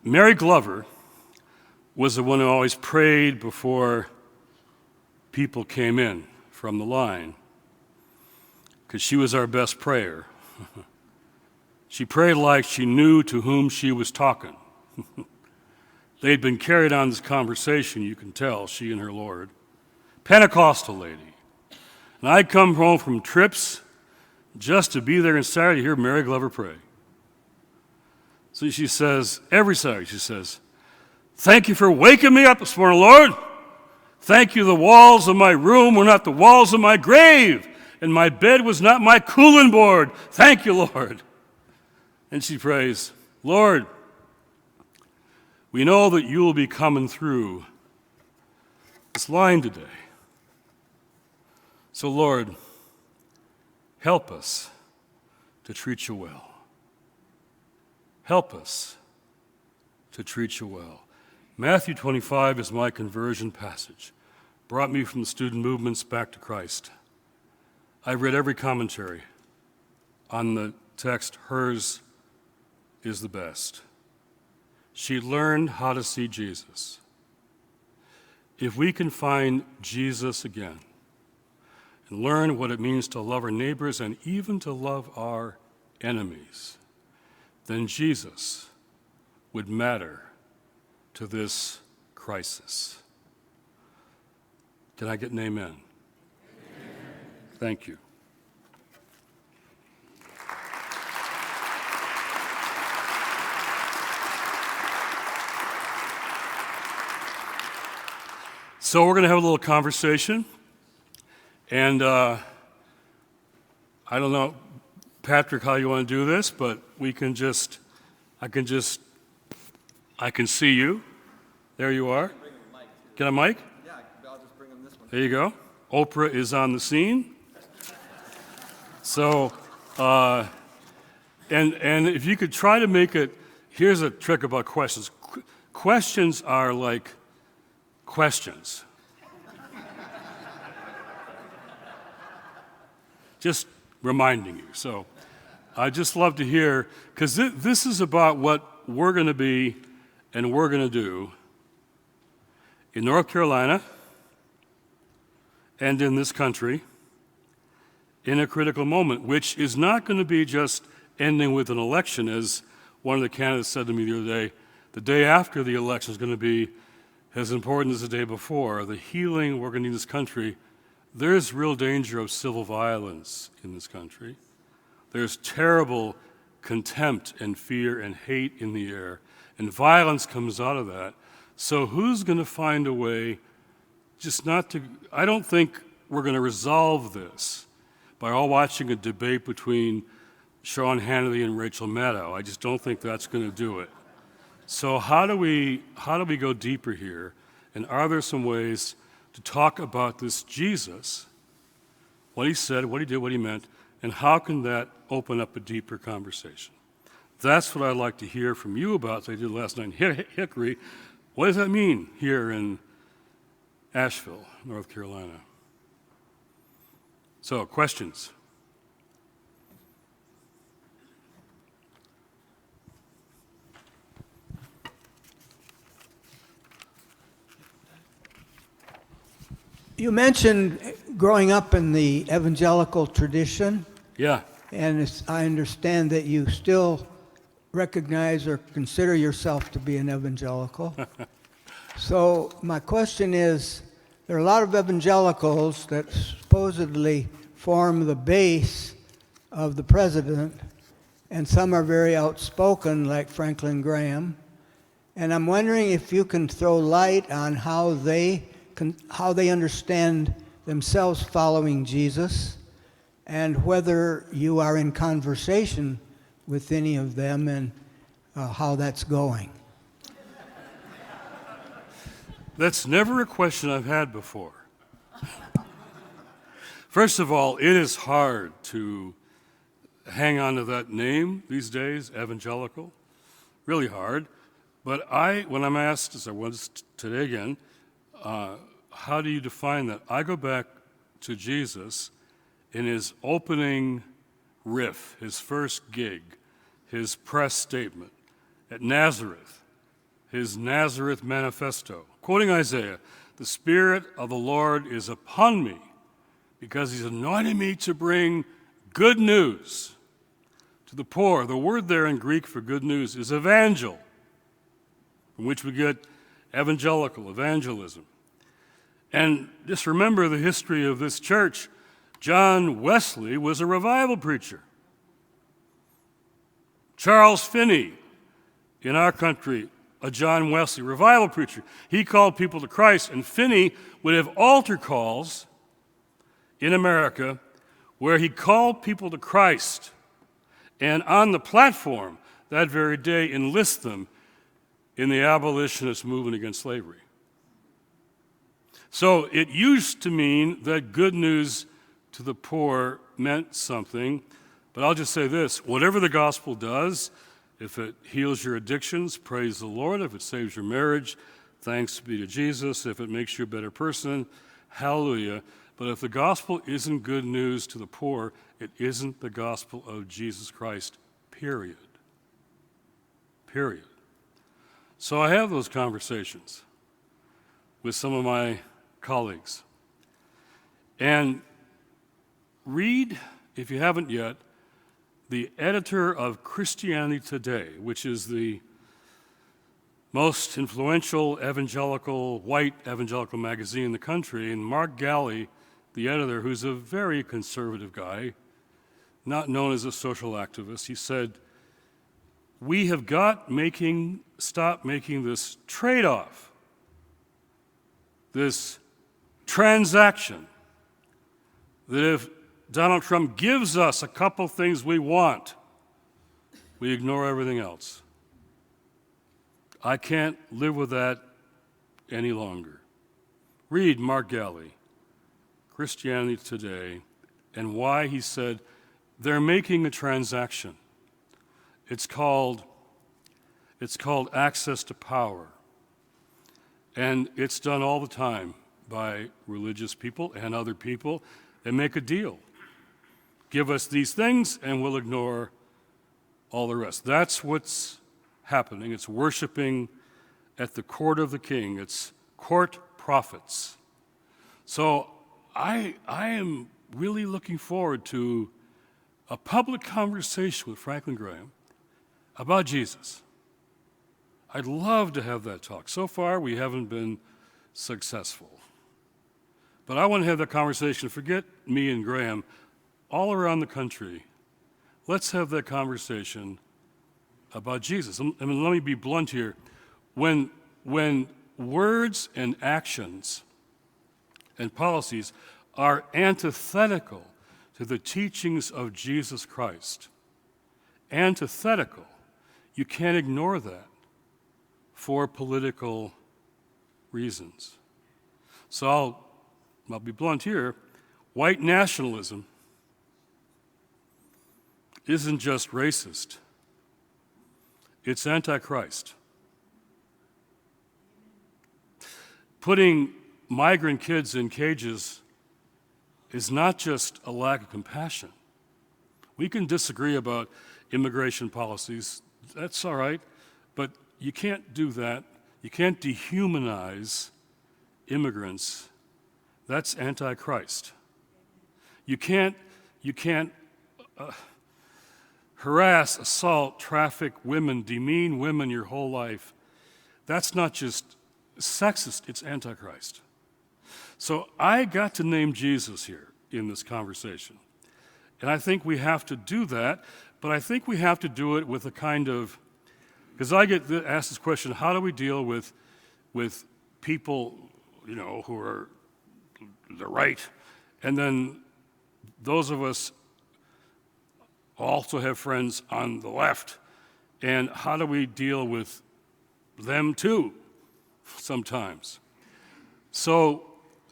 Speaker 2: Mary Glover was the one who always prayed before people came in from the line, because she was our best prayer. She prayed like she knew to whom she was talking. They'd been carried on this conversation, you can tell, she and her Lord. Pentecostal lady. And I'd come home from trips just to be there on Saturday to hear Mary Glover pray. So she says, every Saturday, she says, thank you for waking me up this morning, Lord. Thank you, the walls of my room were not the walls of my grave, and my bed was not my cooling board. Thank you, Lord. And she prays, Lord, we know that you will be coming through this line today. So, Lord, help us to treat you well. Help us to treat you well. Matthew 25 is my conversion passage. Brought me from the student movements back to Christ. I read every commentary on the text. Hers is the best. She learned how to see Jesus. If we can find Jesus again and learn what it means to love our neighbors and even to love our enemies, then Jesus would matter to this crisis. Can I get an amen? Amen. Thank you. So we're going to have a little conversation, and I don't know, Patrick, how you want to do this, but I can see you. There you are. Get a mic?
Speaker 1: Yeah, I'll just bring him this one.
Speaker 2: There you go. Oprah is on the scene. So, and if you could try to make it, here's a trick about questions. Questions are like questions. Just reminding you. So I just love to hear, because this is about what we're going to be and we're going to do in North Carolina and in this country in a critical moment, which is not going to be just ending with an election, as one of the candidates said to me the other day. The day after the election is going to be as important as the day before. The healing we're going to need in this country. There's real danger of civil violence in this country. There's terrible contempt and fear and hate in the air, and violence comes out of that. So who's going to find a way just not to, I don't think we're going to resolve this by all watching a debate between Sean Hannity and Rachel Maddow. I just don't think that's going to do it. So how do we go deeper here? And are there some ways to talk about this Jesus, what he said, what he did, what he meant, and how can that open up a deeper conversation? That's what I'd like to hear from you about, as I did last night in Hickory. What does that mean here in Asheville, North Carolina? So, questions?
Speaker 3: You mentioned growing up in the evangelical tradition.
Speaker 2: Yeah.
Speaker 3: And I understand that you still recognize or consider yourself to be an evangelical. So my question is, there are a lot of evangelicals that supposedly form the base of the president, and some are very outspoken, like Franklin Graham. And I'm wondering if you can throw light on how they understand themselves following Jesus, and whether you are in conversation with any of them and how that's going.
Speaker 2: That's never a question I've had before. First of all, it is hard to hang on to that name these days, evangelical. Really hard. But when I'm asked, as I was today again, how do you define that? I go back to Jesus in his opening riff, his first gig, his press statement at Nazareth, his Nazareth manifesto. Quoting Isaiah, "The Spirit of the Lord is upon me because he's anointed me to bring good news to the poor." The word there in Greek for good news is evangel, from which we get evangelical, evangelism. And just remember the history of this church. John Wesley was a revival preacher. Charles Finney, in our country, a John Wesley revival preacher. He called people to Christ, and Finney would have altar calls in America where he called people to Christ, and on the platform that very day enlist them in the abolitionist movement against slavery. So it used to mean that good news to the poor meant something, but I'll just say this: whatever the gospel does, if it heals your addictions, praise the Lord. If it saves your marriage, thanks be to Jesus. If it makes you a better person, hallelujah. But if the gospel isn't good news to the poor, it isn't the gospel of Jesus Christ, period. Period. So I have those conversations with some of my colleagues. And read, if you haven't yet, the editor of Christianity Today, which is the most influential white evangelical magazine in the country, and Mark Galli, the editor, who's a very conservative guy, not known as a social activist, he said, we have stop making this trade-off, this transaction, that if Donald Trump gives us a couple things we want, we ignore everything else. I can't live with that any longer. Read Mark Galli, Christianity Today, and why he said they're making a transaction. It's called access to power. And it's done all the time by religious people and other people. They make a deal. Give us these things and we'll ignore all the rest. That's what's happening. It's worshiping at the court of the king. It's court prophets. So I am really looking forward to a public conversation with Franklin Graham about Jesus. I'd love to have that talk. So far, we haven't been successful. But I want to have that conversation. Forget me and Graham. All around the country, let's have that conversation about Jesus. I mean, let me be blunt here. When words and actions and policies are antithetical to the teachings of Jesus Christ, antithetical, you can't ignore that for political reasons. So I'll be blunt here. White nationalism isn't just racist. It's antichrist. Putting migrant kids in cages is not just a lack of compassion. We can disagree about immigration policies. That's all right. But you can't do that. You can't dehumanize immigrants. That's antichrist. You can't harass, assault, traffic women, demean women your whole life. That's not just sexist, it's antichrist. So I got to name Jesus here in this conversation. And I think we have to do that, but I think we have to do it with a kind of, because I get asked this question, how do we deal with people, who are the right, and then those of us also have friends on the left, and how do we deal with them too sometimes? So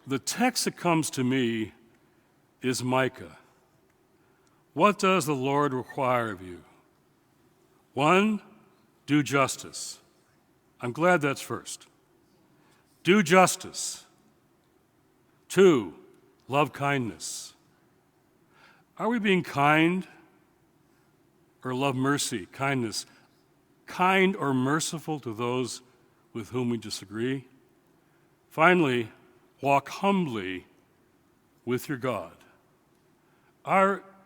Speaker 2: the text that comes to me is Micah. What does the Lord require of you? 1, do justice. I'm glad that's first. Do justice. 2, love kindness. Are we being kind or love mercy, kindness? Kind or merciful to those with whom we disagree? Finally, walk humbly with your God.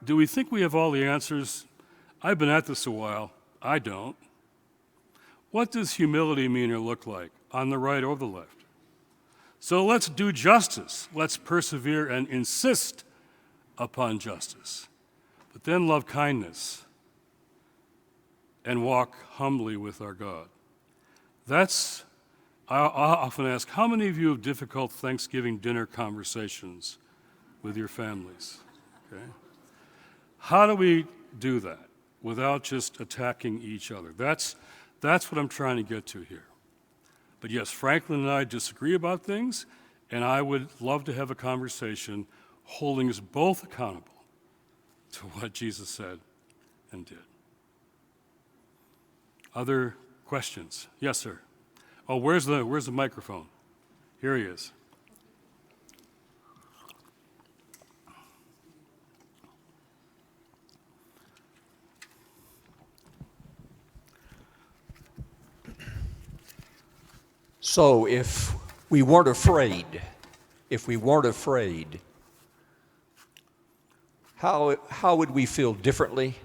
Speaker 2: Do we think we have all the answers? I've been at this a while. I don't. What does humility mean or look like, on the right or the left? So let's do justice. Let's persevere and insist upon justice. But then love kindness and walk humbly with our God. I often ask, how many of you have difficult Thanksgiving dinner conversations with your families? Okay? How do we do that without just attacking each other? That's what I'm trying to get to here. But yes, Franklin and I disagree about things, and I would love to have a conversation holding us both accountable to what Jesus said and did. Other questions? Yes, sir. Oh, where's the microphone? Here he is.
Speaker 4: So if we weren't afraid, how would we feel differently?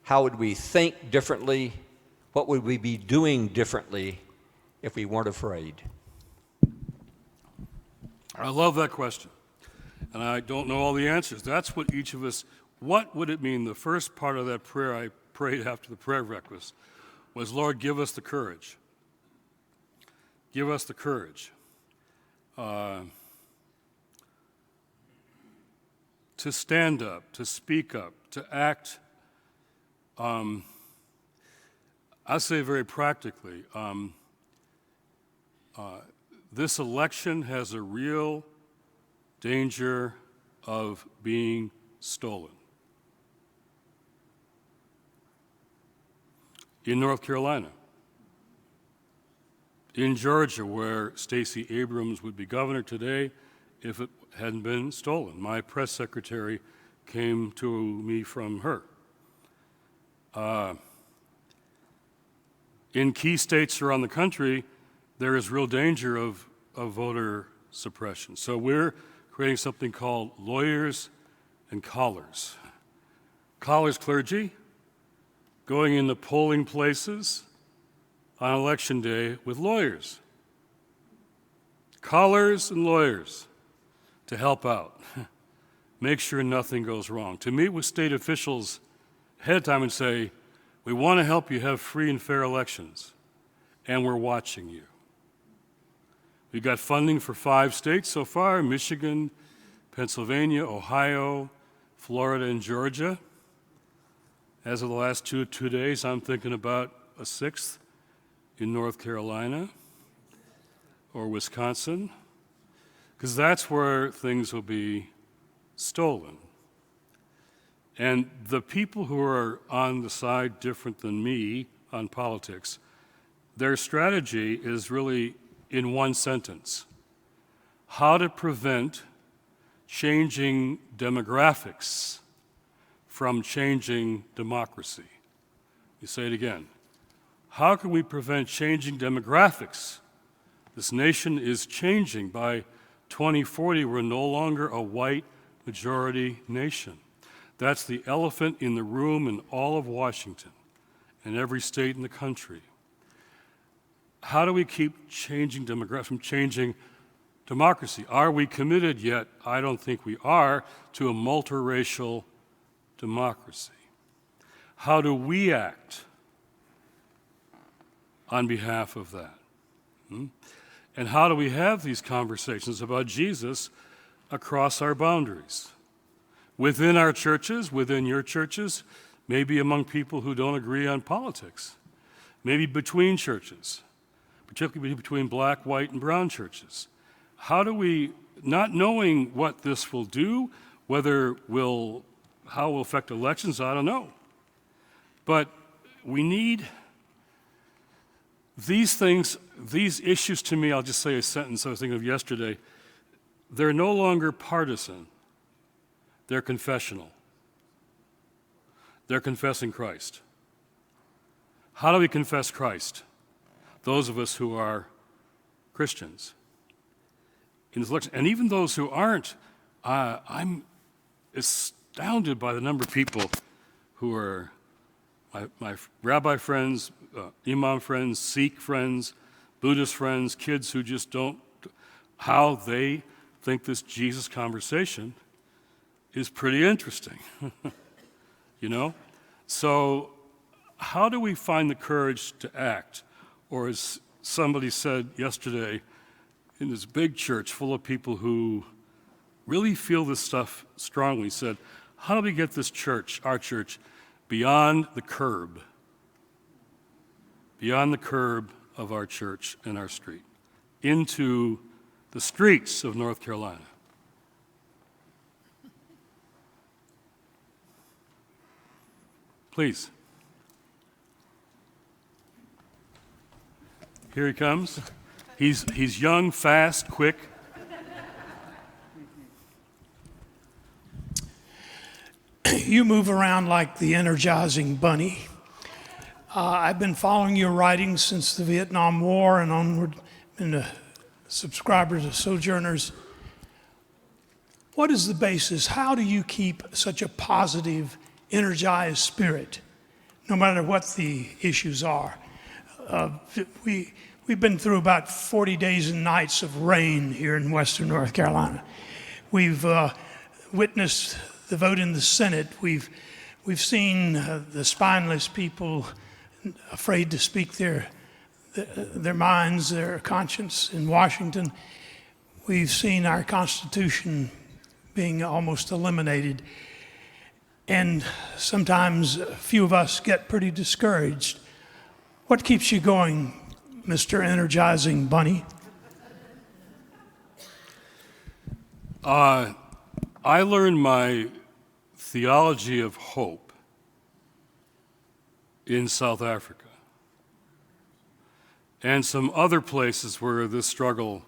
Speaker 4: How would we think differently? What would we be doing differently if we weren't afraid?
Speaker 2: I love that question. And I don't know all the answers. That's what each of us, what would it mean? The first part of that prayer I prayed after the prayer breakfast was, Lord, give us the courage. Give us the courage to stand up, to speak up, to act. I say very practically, this election has a real danger of being stolen. In North Carolina, in Georgia, where Stacey Abrams would be governor today if it hadn't been stolen. My press secretary came to me from her. In key states around the country, there is real danger of voter suppression. So we're creating something called lawyers and collars. Collars clergy going into polling places on election day with lawyers. Collars and lawyers to help out. Make sure nothing goes wrong. To meet with state officials ahead of time and say, we want to help you have free and fair elections, and we're watching you. We've got funding for 5 states so far: Michigan, Pennsylvania, Ohio, Florida, and Georgia. As of the last two days, I'm thinking about a 6th in North Carolina or Wisconsin, because that's where things will be stolen. And the people who are on the side different than me on politics, their strategy is really in one sentence: how to prevent changing demographics from changing democracy. You say it again. How can we prevent changing demographics? This nation is changing. By 2040, we're no longer a white majority nation. That's the elephant in the room in all of Washington and every state in the country. How do we keep changing demographics from changing democracy? Are we committed yet? I don't think we are, to a multiracial democracy. How do we act on behalf of that? And how do we have these conversations about Jesus across our boundaries? Within our churches, within your churches, maybe among people who don't agree on politics, maybe between churches, particularly between black, white, and brown churches. How do we, not knowing what this will do, how it will affect elections, I don't know. But we need these things, these issues to me. I'll just say a sentence I was thinking of yesterday. They're no longer partisan. They're confessional. They're confessing Christ. How do we confess Christ? Those of us who are Christians in this election, and even those who aren't. I'm astounded by the number of people who are my rabbi friends, imam friends, Sikh friends, Buddhist friends, kids who just don't, how they think this Jesus conversation is pretty interesting. You know? So how do we find the courage to act? Or as somebody said yesterday, in this big church full of people who really feel this stuff strongly, said, how do we get this church, our church, beyond the curb of our church and our street, into the streets of North Carolina? Please. Here he comes. He's young, fast, quick.
Speaker 5: You move around like the energizing bunny. I've been following your writings since the Vietnam War and onward, been a subscriber to Sojourners. What is the basis? How do you keep such a positive, energized spirit, no matter what the issues are? we've been through about 40 days and nights of rain here in western North Carolina. We've witnessed the vote in the Senate. We've seen the spineless people afraid to speak their minds, their conscience in Washington. We've seen our Constitution being almost eliminated. And sometimes a few of us get pretty discouraged. What keeps you going, Mr. Energizing Bunny?
Speaker 2: I learned my theology of hope in South Africa and some other places where this struggle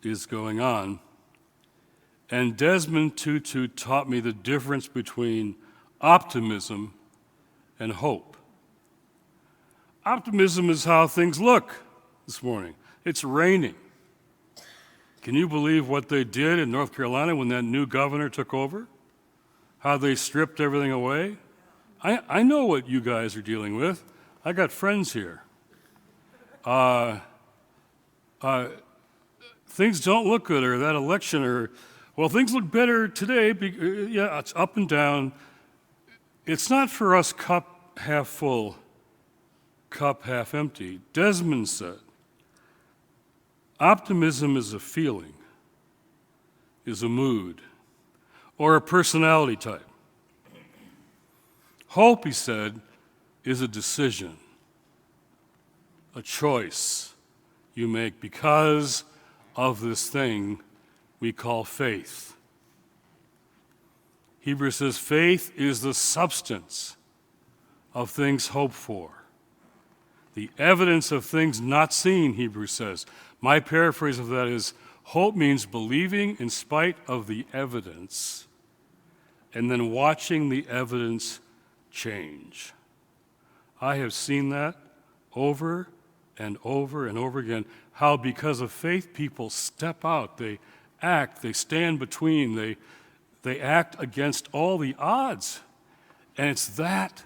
Speaker 2: is going on. And Desmond Tutu taught me the difference between optimism and hope. Optimism is how things look this morning. It's raining. Can you believe what they did in North Carolina when that new governor took over? How they stripped everything away? I know what you guys are dealing with. I got friends here. Things don't look good, or that election, or, well, things look better today. Yeah, it's up and down. It's not for us cup half full, cup half empty. Desmond said, optimism is a feeling, is a mood, or a personality type. Hope, he said, is a decision, a choice you make because of this thing we call faith. Hebrews says faith is the substance of things hoped for, the evidence of things not seen, Hebrews says. My paraphrase of that is, hope means believing in spite of the evidence and then watching the evidence change. I have seen that over and over and over again, how because of faith people step out, they act, they stand between, they act against all the odds. And it's that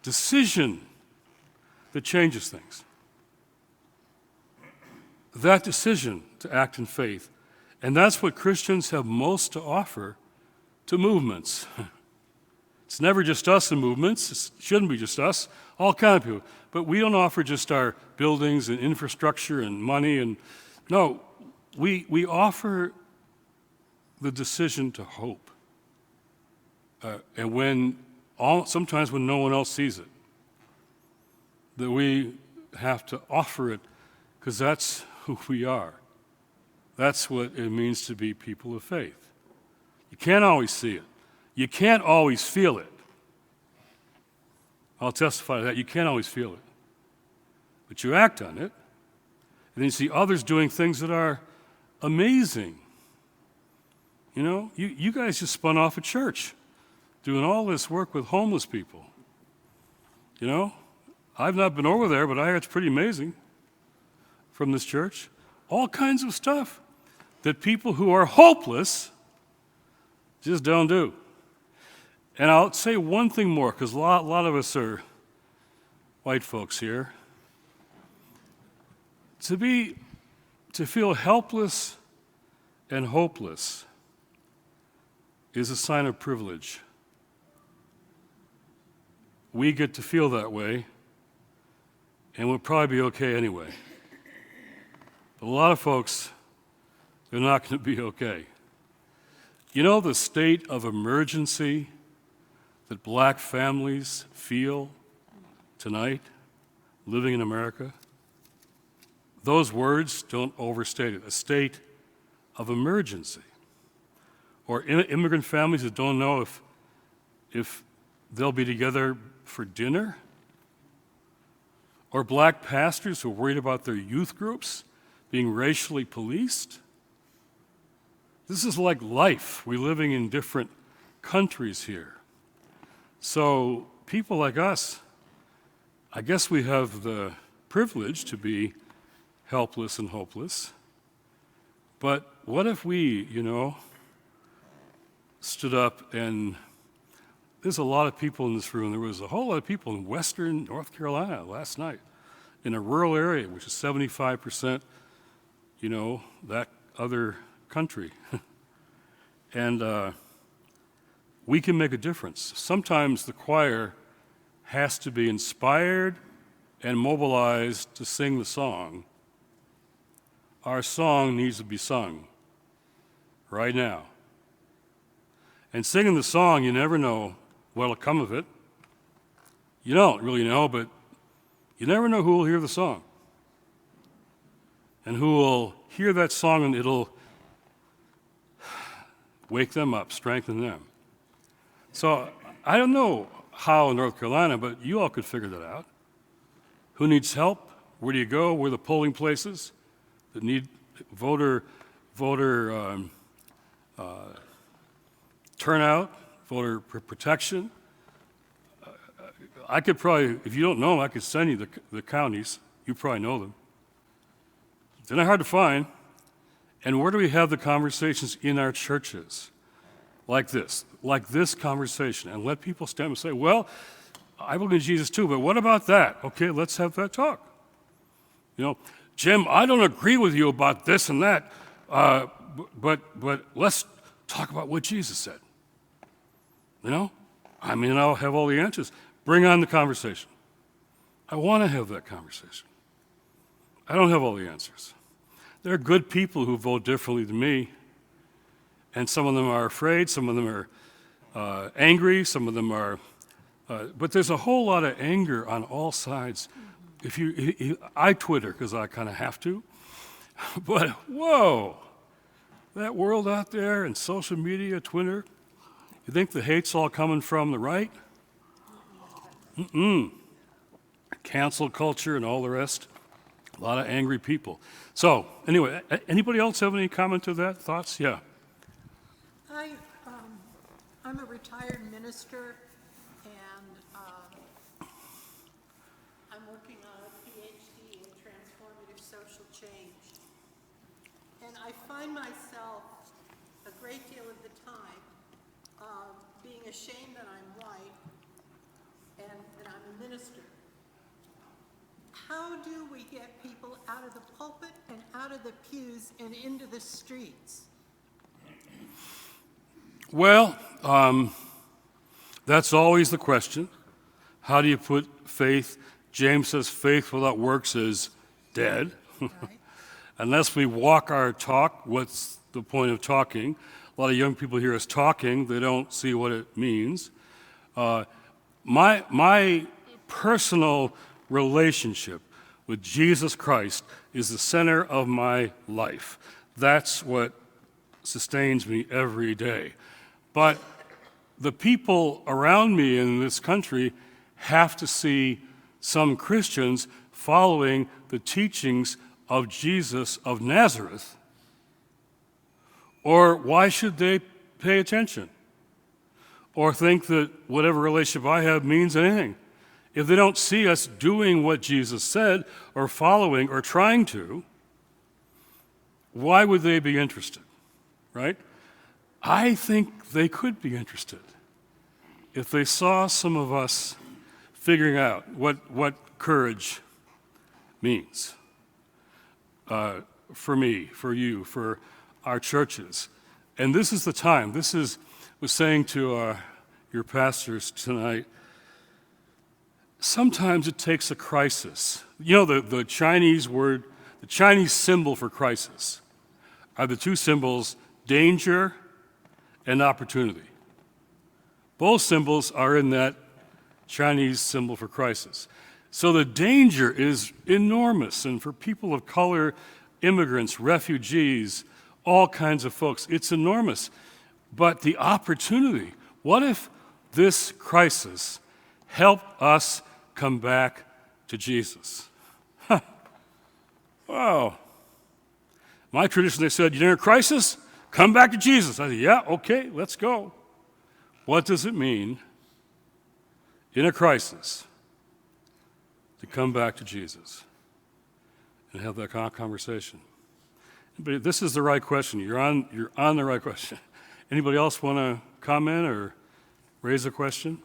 Speaker 2: decision that changes things. That decision to act in faith. And that's what Christians have most to offer to movements. It's never just us in movements. It shouldn't be just us. All kinds of people. But we don't offer just our buildings and infrastructure and money. And no, we offer the decision to hope. And sometimes when no one else sees it, that we have to offer it because that's who we are. That's what it means to be people of faith. You can't always see it. You can't always feel it. I'll testify to that. You can't always feel it. But you act on it, and then you see others doing things that are amazing. You know, you guys just spun off a church doing all this work with homeless people. You know, I've not been over there, but I hear it's pretty amazing from this church. All kinds of stuff that people who are hopeless just don't do. And I'll say one thing more, because a lot of us are white folks here. To feel helpless and hopeless is a sign of privilege. We get to feel that way, and we'll probably be okay anyway. But a lot of folks, they're not going to be okay. You know the state of emergency that black families feel tonight, living in America? Those words don't overstate it. A state of emergency. Or immigrant families that don't know if they'll be together for dinner. Or black pastors who are worried about their youth groups being racially policed. This is like life. We're living in different countries here. So people like us, I guess we have the privilege to be helpless and hopeless. But what if we, stood up and there's a lot of people in this room. There was a whole lot of people in western North Carolina last night in a rural area, which is 75%, that other country. And we can make a difference. Sometimes the choir has to be inspired and mobilized to sing the song. Our song needs to be sung right now. And singing the song, you never know what'll come of it. You don't really know, but you never know who will hear the song and who will hear that song, and it'll wake them up, strengthen them. So I don't know how in North Carolina, but you all could figure that out. Who needs help? Where do you go? Where are the polling places that need voter turnout, voter protection? I could probably, if you don't know them, I could send you the counties. You probably know them. They're not hard to find. And where do we have the conversations in our churches? Like this conversation. And let people stand and say, well, I believe in Jesus too, but what about that? Okay, let's have that talk. Jim, I don't agree with you about this and that, but let's talk about what Jesus said. I'll have all the answers. Bring on the conversation. I want to have that conversation. I don't have all the answers. There are good people who vote differently than me, and some of them are afraid, some of them are angry, some of them are, but there's a whole lot of anger on all sides. I Twitter because I kind of have to, but whoa, that world out there and social media, Twitter, you think the hate's all coming from the right? Cancel culture and all the rest. A lot of angry people. So, anyway, anybody else have any comment to that? Thoughts? Yeah.
Speaker 6: I'm a retired minister, and I'm working on a PhD in transformative social change. And I find myself a great deal of the time being ashamed that I'm white and that I'm a minister. How do we get people out of the pulpit and out of the pews and into the streets?
Speaker 2: Well, that's always the question. How do you put faith? James says faith without works is dead.
Speaker 6: Right.
Speaker 2: Unless we walk our talk, what's the point of talking? A lot of young people hear us talking, they don't see what it means. My personal relationship with Jesus Christ is the center of my life. That's what sustains me every day. But the people around me in this country have to see some Christians following the teachings of Jesus of Nazareth, or why should they pay attention or think that whatever relationship I have means anything? If they don't see us doing what Jesus said or following or trying to, why would they be interested, right? I think they could be interested if they saw some of us figuring out what courage means for me, for you, for our churches. And this is the time. Was saying to your pastors tonight, sometimes it takes a crisis. The Chinese word, the Chinese symbol for crisis are the two symbols, danger and opportunity. Both symbols are in that Chinese symbol for crisis. So the danger is enormous, and for people of color, immigrants, refugees, all kinds of folks, it's enormous. But the opportunity, what if this crisis helped us come back to Jesus? Wow. My tradition, they said, you're in a crisis? Come back to Jesus. I said, yeah, okay, let's go. What does it mean in a crisis to come back to Jesus and have that conversation? But this is the right question. You're on the right question. Anybody else want to comment or raise a question?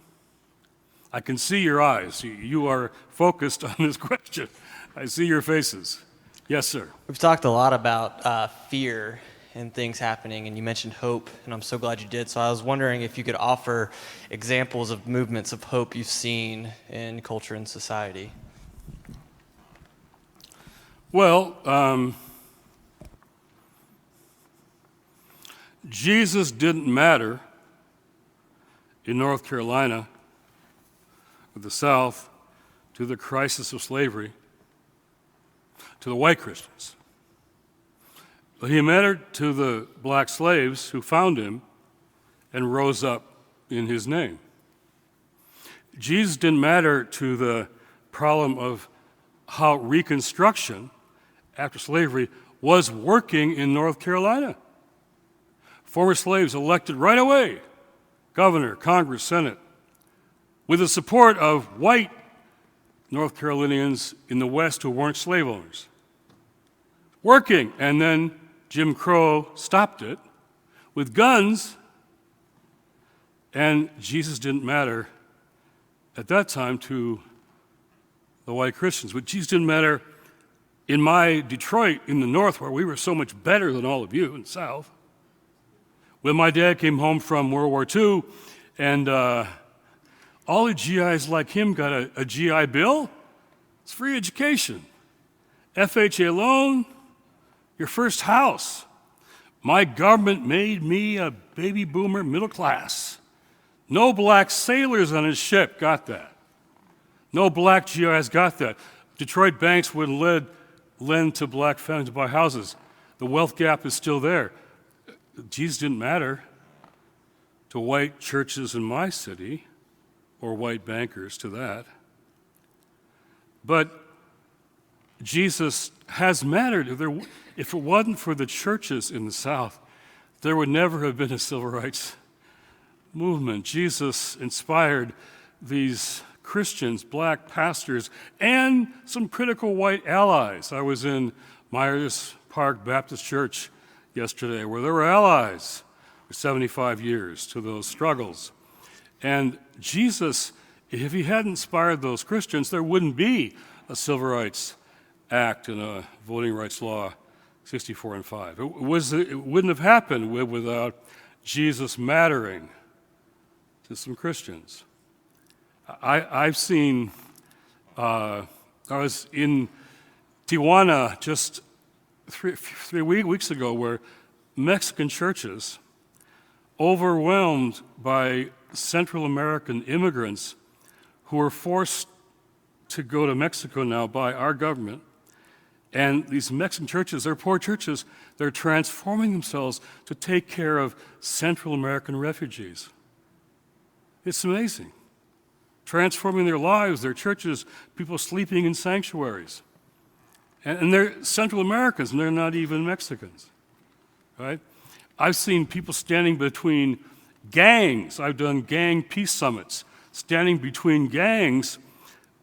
Speaker 2: I can see your eyes. You are focused on this question. I see your faces. Yes, sir.
Speaker 7: We've talked a lot about fear and things happening, and you mentioned hope, and I'm so glad you did. So I was wondering if you could offer examples of movements of hope you've seen in culture and society.
Speaker 2: Well, Jesus didn't matter in North Carolina or the South to the crisis of slavery to the white Christians. But he mattered to the black slaves who found him and rose up in his name. Jesus didn't matter to the problem of how Reconstruction after slavery was working in North Carolina. Former slaves elected right away, governor, Congress, Senate, with the support of white North Carolinians in the West who weren't slave owners. Working, and then Jim Crow stopped it with guns, and Jesus didn't matter at that time to the white Christians. But Jesus didn't matter in my Detroit in the North, where we were so much better than all of you in the South. When my dad came home from World War II, and all the GIs like him got a GI Bill, it's free education, FHA loan, your first house. My government made me a baby boomer middle class. No black sailors on his ship got that. No black GIs got that. Detroit banks wouldn't lend to black families to buy houses. The wealth gap is still there. Jesus didn't matter to white churches in my city or white bankers to that. But Jesus has mattered. If it wasn't for the churches in the South, there would never have been a civil rights movement. Jesus inspired these Christians, black pastors, and some critical white allies. I was in Myers Park Baptist Church yesterday, where there were allies for 75 years to those struggles. And Jesus, if he hadn't inspired those Christians, there wouldn't be a Civil Rights Act and a Voting Rights Law 64 and 5. It wouldn't have happened without Jesus mattering to some Christians. I've seen, I was in Tijuana just three weeks ago, where Mexican churches, overwhelmed by Central American immigrants who are forced to go to Mexico now by our government, and these Mexican churches, they're poor churches, they're transforming themselves to take care of Central American refugees. It's amazing. Transforming their lives, their churches, people sleeping in sanctuaries. And they're Central Americans, and they're not even Mexicans, right? I've seen people standing between gangs. I've done gang peace summits, standing between gangs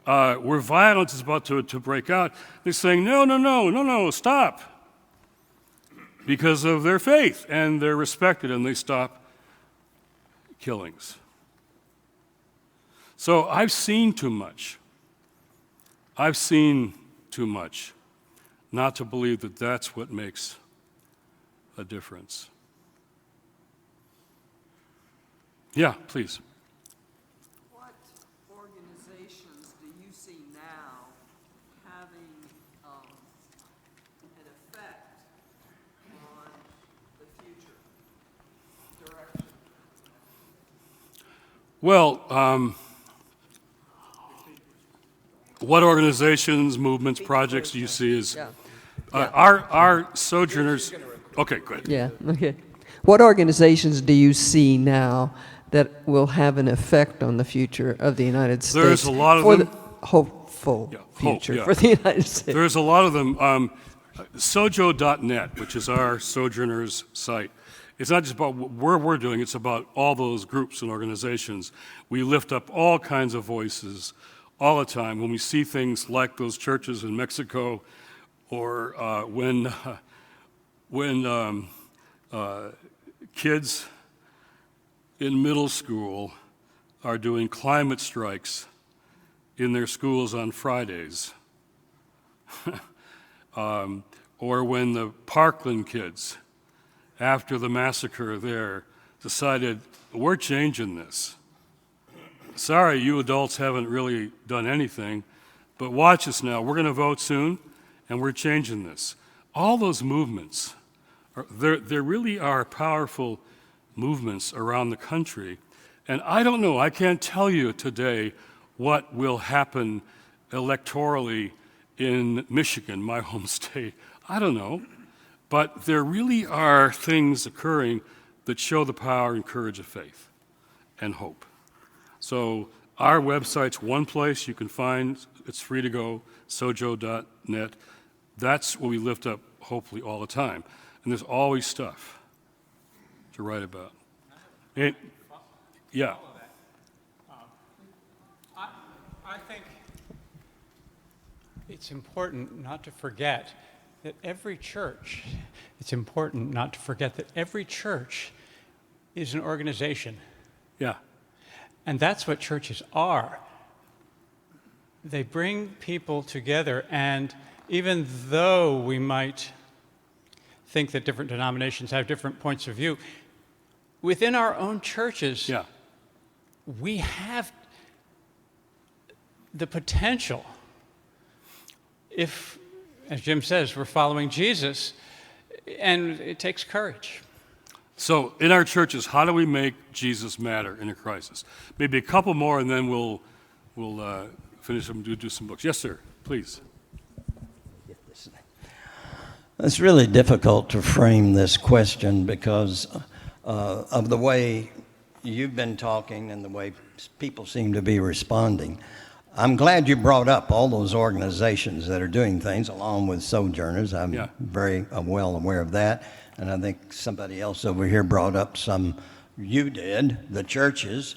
Speaker 2: where violence is about to break out. They're saying, no, stop, because of their faith, and they're respected, and they stop killings. So I've seen too much. I've seen too much not to believe that that's what makes a difference. Yeah, please.
Speaker 8: What organizations do you see now having an effect on the future direction?
Speaker 2: Well, what organizations, movements, projects do you see as our sojourners? Okay, good.
Speaker 8: Yeah, okay. What organizations do you see now that will have an effect on the future of the United States?
Speaker 2: There's a lot of
Speaker 8: for
Speaker 2: them.
Speaker 8: The hopeful future for the United States.
Speaker 2: There's a lot of them. Sojo.net, which is our Sojourners site. It's not just about what we're doing, it's about all those groups and organizations. We lift up all kinds of voices all the time when we see things like those churches in Mexico, or when kids in middle school are doing climate strikes in their schools on Fridays. Or when the Parkland kids, after the massacre there, decided, we're changing this. Sorry, you adults haven't really done anything, but watch us now. We're going to vote soon, and we're changing this. All those movements, there really are powerful movements around the country. And I don't know, I can't tell you today what will happen electorally in Michigan, my home state. I don't know. But there really are things occurring that show the power and courage of faith and hope. So our website's one place you can find, it's free to go, sojo.net. That's what we lift up, hopefully, all the time. And there's always stuff to write about. Yeah.
Speaker 9: I think it's important not to forget that every church, is an organization.
Speaker 2: Yeah.
Speaker 9: And that's what churches are. They bring people together, and even though we might think that different denominations have different points of view, within our own churches, we have the potential, if, as Jim says, we're following Jesus, and it takes courage.
Speaker 2: So in our churches, how do we make Jesus matter in a crisis? Maybe a couple more, and then we'll finish and do some books. Yes, sir, please.
Speaker 10: It's really difficult to frame this question because of the way you've been talking and the way people seem to be responding. I'm glad you brought up all those organizations that are doing things along with Sojourners. I'm very well aware of that. And I think somebody else over here brought up some, you did, the churches.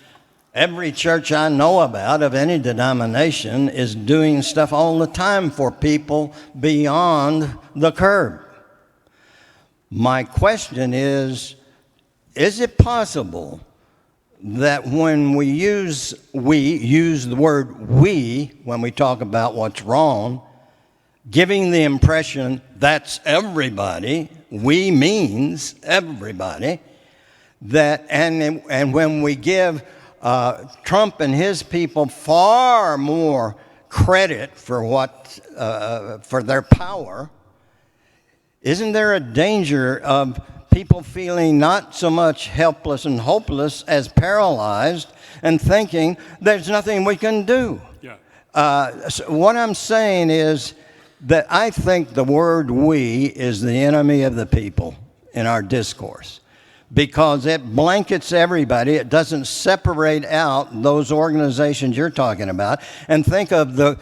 Speaker 10: Every church I know about of any denomination is doing stuff all the time for people beyond the curb. My question is it possible that when we use the word we when we talk about what's wrong, giving the impression that's everybody, we means everybody, that and when we give Trump and his people far more credit for for their power, isn't there a danger of people feeling not so much helpless and hopeless as paralyzed and thinking there's nothing we can do? So what I'm saying is that I think the word we is the enemy of the people in our discourse because it blankets everybody. It doesn't separate out those organizations you're talking about. And think of the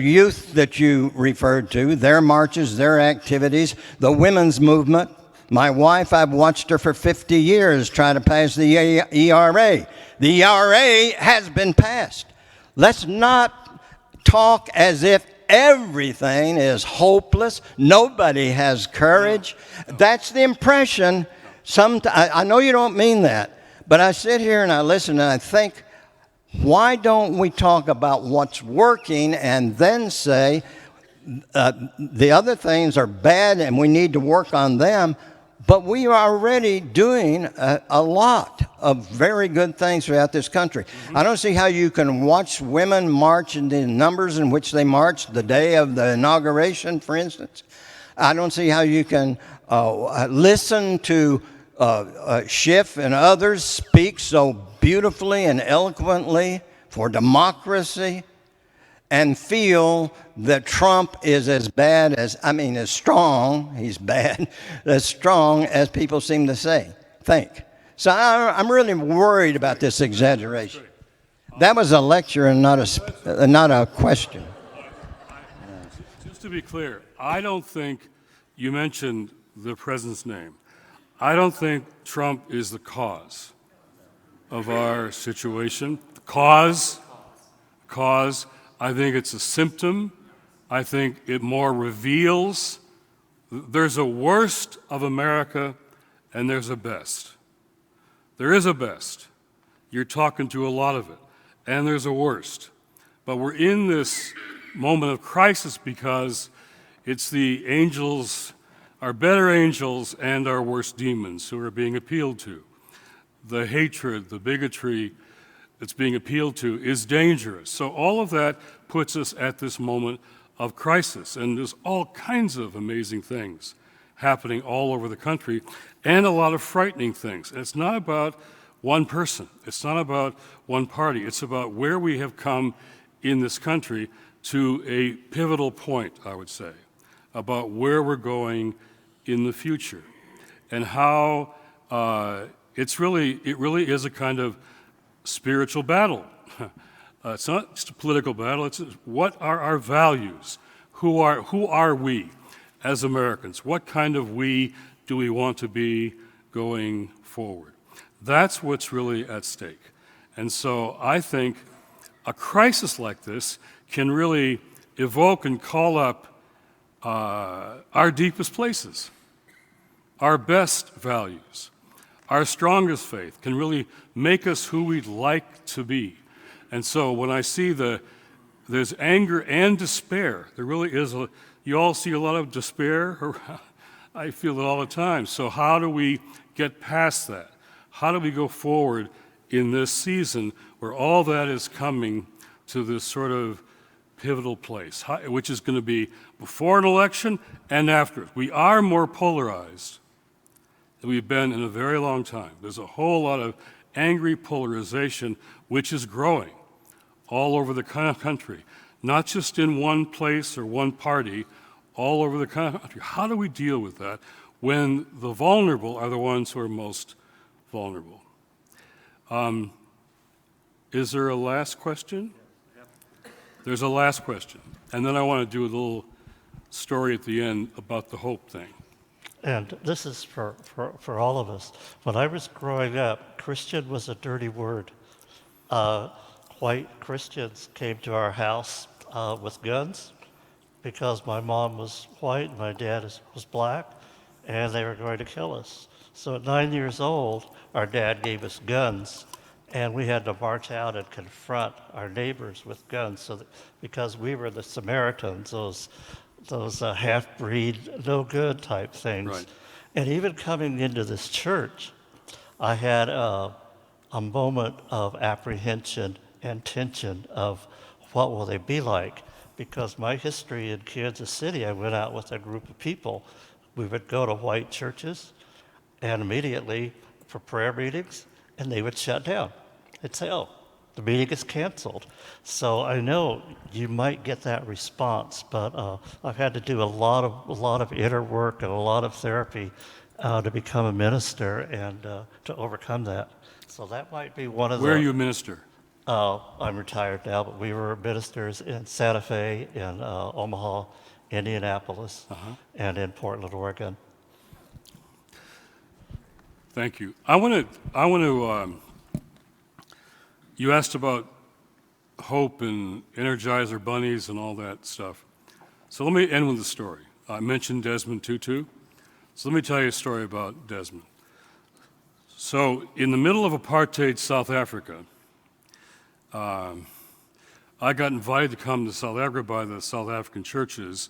Speaker 10: youth that you referred to, their marches, their activities, the women's movement. My wife, I've watched her for 50 years try to pass the ERA. The ERA has been passed. Let's not talk as if everything is hopeless. Nobody has courage. That's the impression. I know you don't mean that, but I sit here and I listen and I think, why don't we talk about what's working and then say the other things are bad and we need to work on them? But we are already doing a lot of very good things throughout this country. I don't see how you can watch women march in the numbers in which they marched the day of the inauguration, for instance. I don't see how you can listen to Schiff and others speak so beautifully and eloquently for democracy and feel that Trump is as bad as, as strong, he's bad, as strong as people seem to think. So I'm really worried about this exaggeration. That was a lecture and not a question.
Speaker 2: Just to be clear, I don't think you mentioned the president's name. I don't think Trump is the cause of our situation. The cause, I think it's a symptom. I think it more reveals there's a worst of America and there's a best. There is a best. you're talking to a lot of it. And there's a worst. But we're in this moment of crisis because it's the angels, our better angels, and our worst demons who are being appealed to. The hatred, the bigotry that's being appealed to is dangerous. So all of that puts us at this moment of crisis. And there's all kinds of amazing things happening all over the country and a lot of frightening things. And it's not about one person. It's not about one party. It's about where we have come in this country to a pivotal point, I would say, about where we're going in the future and how it really is a kind of spiritual battle. It's not just a political battle. It's what are our values? Who are we as Americans? What kind of we do we want to be going forward? That's what's really at stake. And so I think a crisis like this can really evoke and call up our deepest places, our best values, our strongest faith, can really make us who we'd like to be. And so when I see there's anger and despair, there really is you all see a lot of despair? I feel it all the time. So how do we get past that? How do we go forward in this season where all that is coming to this sort of pivotal place, which is going to be before an election and after? We are more polarized than we've been in a very long time. There's a whole lot of angry polarization, which is growing all over the country, not just in one place or one party, all over the country. How do we deal with that when the vulnerable are the ones who are most vulnerable? Is there a last question? There's a last question. And then I want to do a little story at the end about the hope thing.
Speaker 11: And this is for all of us. When I was growing up, Christian was a dirty word. White Christians came to our house with guns because my mom was white and my dad was black, and they were going to kill us. So at 9 years old, our dad gave us guns, and we had to march out and confront our neighbors with guns, because we were the Samaritans, those half-breed, no-good type things.
Speaker 2: Right.
Speaker 11: And even coming into this church, I had a moment of apprehension and tension of what will they be like, because my history in Kansas City, I went out with a group of people. We would go to white churches and immediately for prayer meetings, and they would shut down. They'd say, oh, the meeting is canceled. So I know you might get that response, but I've had to do a lot of inner work and a lot of therapy to become a minister and to overcome that. So that might be one of
Speaker 2: Where are you a minister?
Speaker 11: I'm retired now, but we were ministers in Santa Fe, in Omaha, Indianapolis, and in Portland, Oregon.
Speaker 2: Thank you. I want to. You asked about hope and Energizer bunnies and all that stuff. So let me end with a story. I mentioned Desmond Tutu. So let me tell you a story about Desmond. So in the middle of apartheid South Africa, I got invited to come to South Africa by the South African churches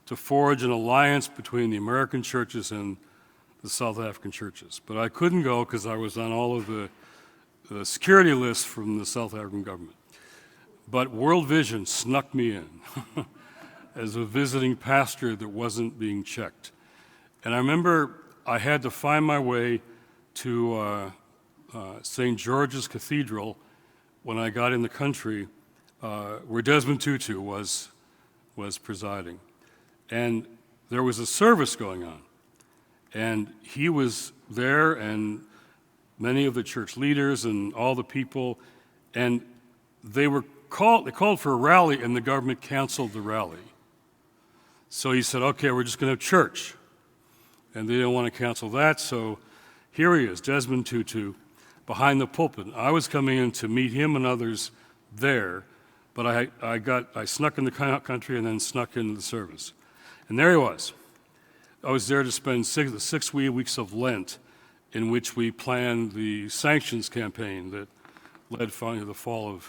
Speaker 2: to forge an alliance between the American churches and the South African churches. But I couldn't go because I was on all of the security lists from the South African government. But World Vision snuck me in as a visiting pastor that wasn't being checked. And I remember I had to find my way to St. George's Cathedral when I got in the country, where Desmond Tutu was presiding. And there was a service going on. And he was there, and many of the church leaders and all the people, and they called for a rally, and the government canceled the rally. So he said, okay, we're just going to have church. And they didn't want to cancel that, so here he is, Desmond Tutu, behind the pulpit. I was coming in to meet him and others there, but I snuck in the country and then snuck into the service. And there he was. I was there to spend the 6 weeks of Lent, in which we planned the sanctions campaign that led finally to the fall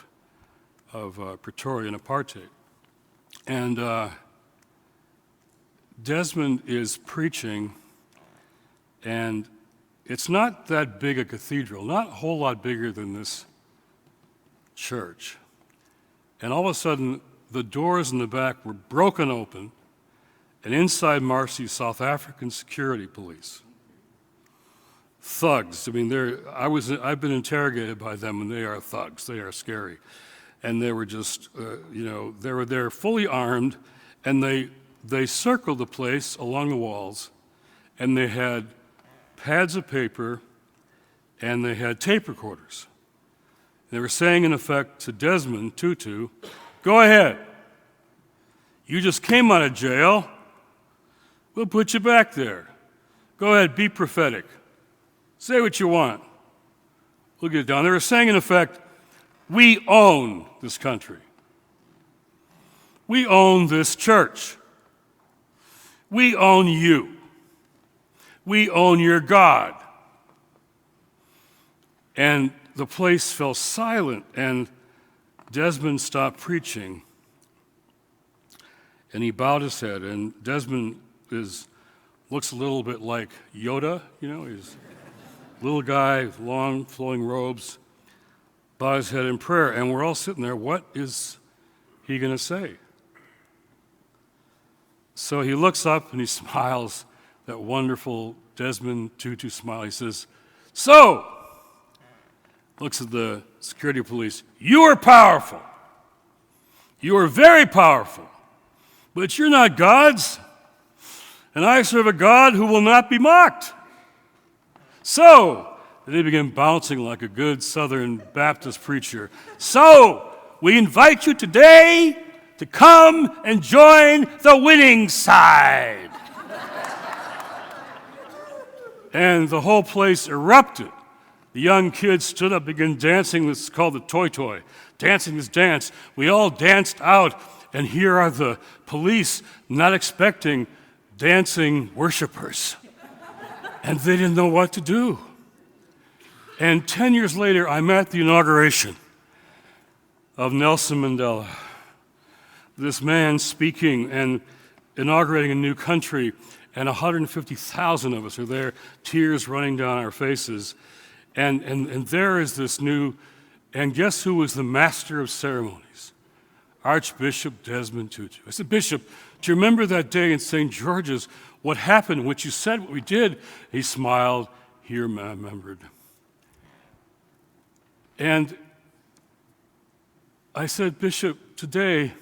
Speaker 2: of Pretoria and apartheid. And Desmond is preaching, and it's not that big a cathedral, not a whole lot bigger than this church. And all of a sudden, the doors in the back were broken open, and inside marched these South African security police. Thugs. I mean, I've been interrogated by them, and they are thugs. They are scary. And they were just, they were there fully armed, and they circled the place along the walls, and they had pads of paper, and they had tape recorders. They were saying, in effect, to Desmond Tutu, go ahead. You just came out of jail. We'll put you back there. Go ahead, be prophetic. Say what you want. We'll get it done. They were saying, in effect, we own this country. We own this church. We own you. We own your God. And the place fell silent, and Desmond stopped preaching, and he bowed his head. And Desmond looks a little bit like Yoda, he's a little guy with long flowing robes, bowed his head in prayer, and we're all sitting there. What is he going to say? So he looks up and he smiles, that wonderful Desmond Tutu smile. He says, so, looks at the security police, you are powerful. You are very powerful, but you're not gods. And I serve a God who will not be mocked. So, and they began bouncing like a good Southern Baptist preacher. So, we invite you today to come and join the winning side. And the whole place erupted. The young kids stood up, began dancing. This is called the toi-toi. Dancing this dance. We all danced out, and here are the police not expecting dancing worshipers. And they didn't know what to do. And 10 years later, I'm at the inauguration of Nelson Mandela. This man speaking and inaugurating a new country, and 150,000 of us are there, tears running down our faces. And there is this new, and guess who was the master of ceremonies? Archbishop Desmond Tutu. I said, Bishop, do you remember that day in St. George's, what happened, what you said, what we did? He smiled, he remembered. And I said, Bishop, today,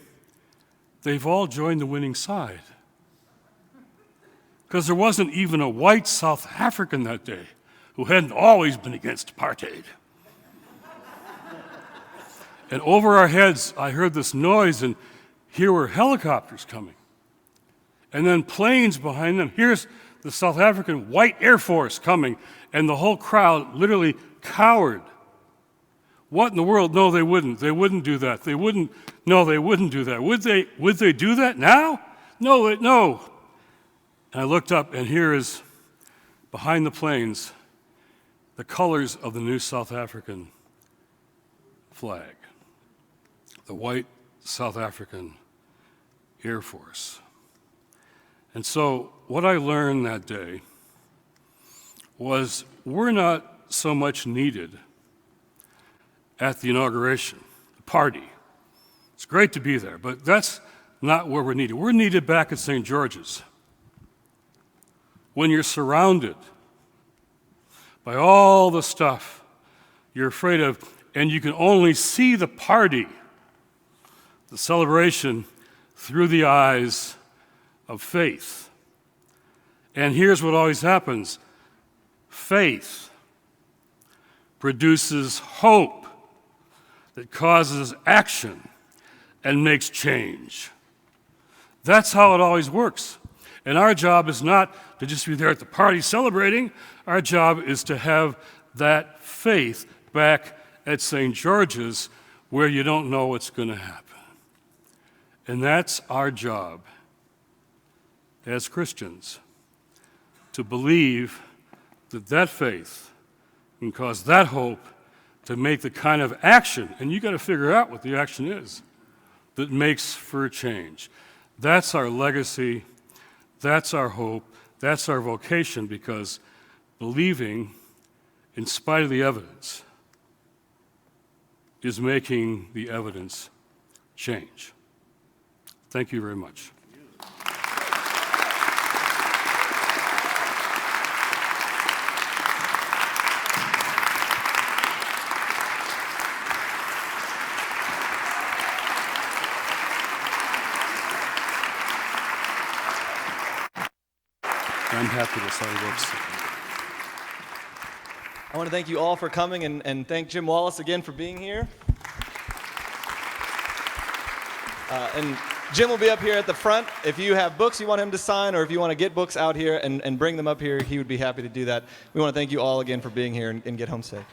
Speaker 2: they've all joined the winning side. Because there wasn't even a white South African that day who hadn't always been against apartheid. And over our heads, I heard this noise, and here were helicopters coming. And then planes behind them. Here's the South African White Air Force coming, and the whole crowd literally cowered. What in the world? No, they wouldn't. They wouldn't do that. They wouldn't do that. Would they do that now? No. And I looked up, and here is, behind the planes, the colors of the new South African flag, the white South African Air Force. And so what I learned that day was we're not so much needed at the inauguration, the party. It's great to be there, but that's not where we're needed. We're needed back at St. George's. When you're surrounded by all the stuff you're afraid of, and you can only see the party, the celebration, through the eyes of faith. And here's what always happens. Faith produces hope that causes action and makes change. That's how it always works. And our job is not to just be there at the party celebrating. Our job is to have that faith back at St. George's where you don't know what's going to happen. And that's our job as Christians, to believe that that faith can cause that hope to make the kind of action, and you got to figure out what the action is, that makes for a change. That's our legacy, that's our hope, that's our vocation, because believing in spite of the evidence is making the evidence change. Thank you very much. I'm happy to sign books.
Speaker 1: I want to thank you all for coming and thank Jim Wallis again for being here. And Jim will be up here at the front. If you have books you want him to sign, or if you want to get books out here and bring them up here, he would be happy to do that. We want to thank you all again for being here, and get home safe.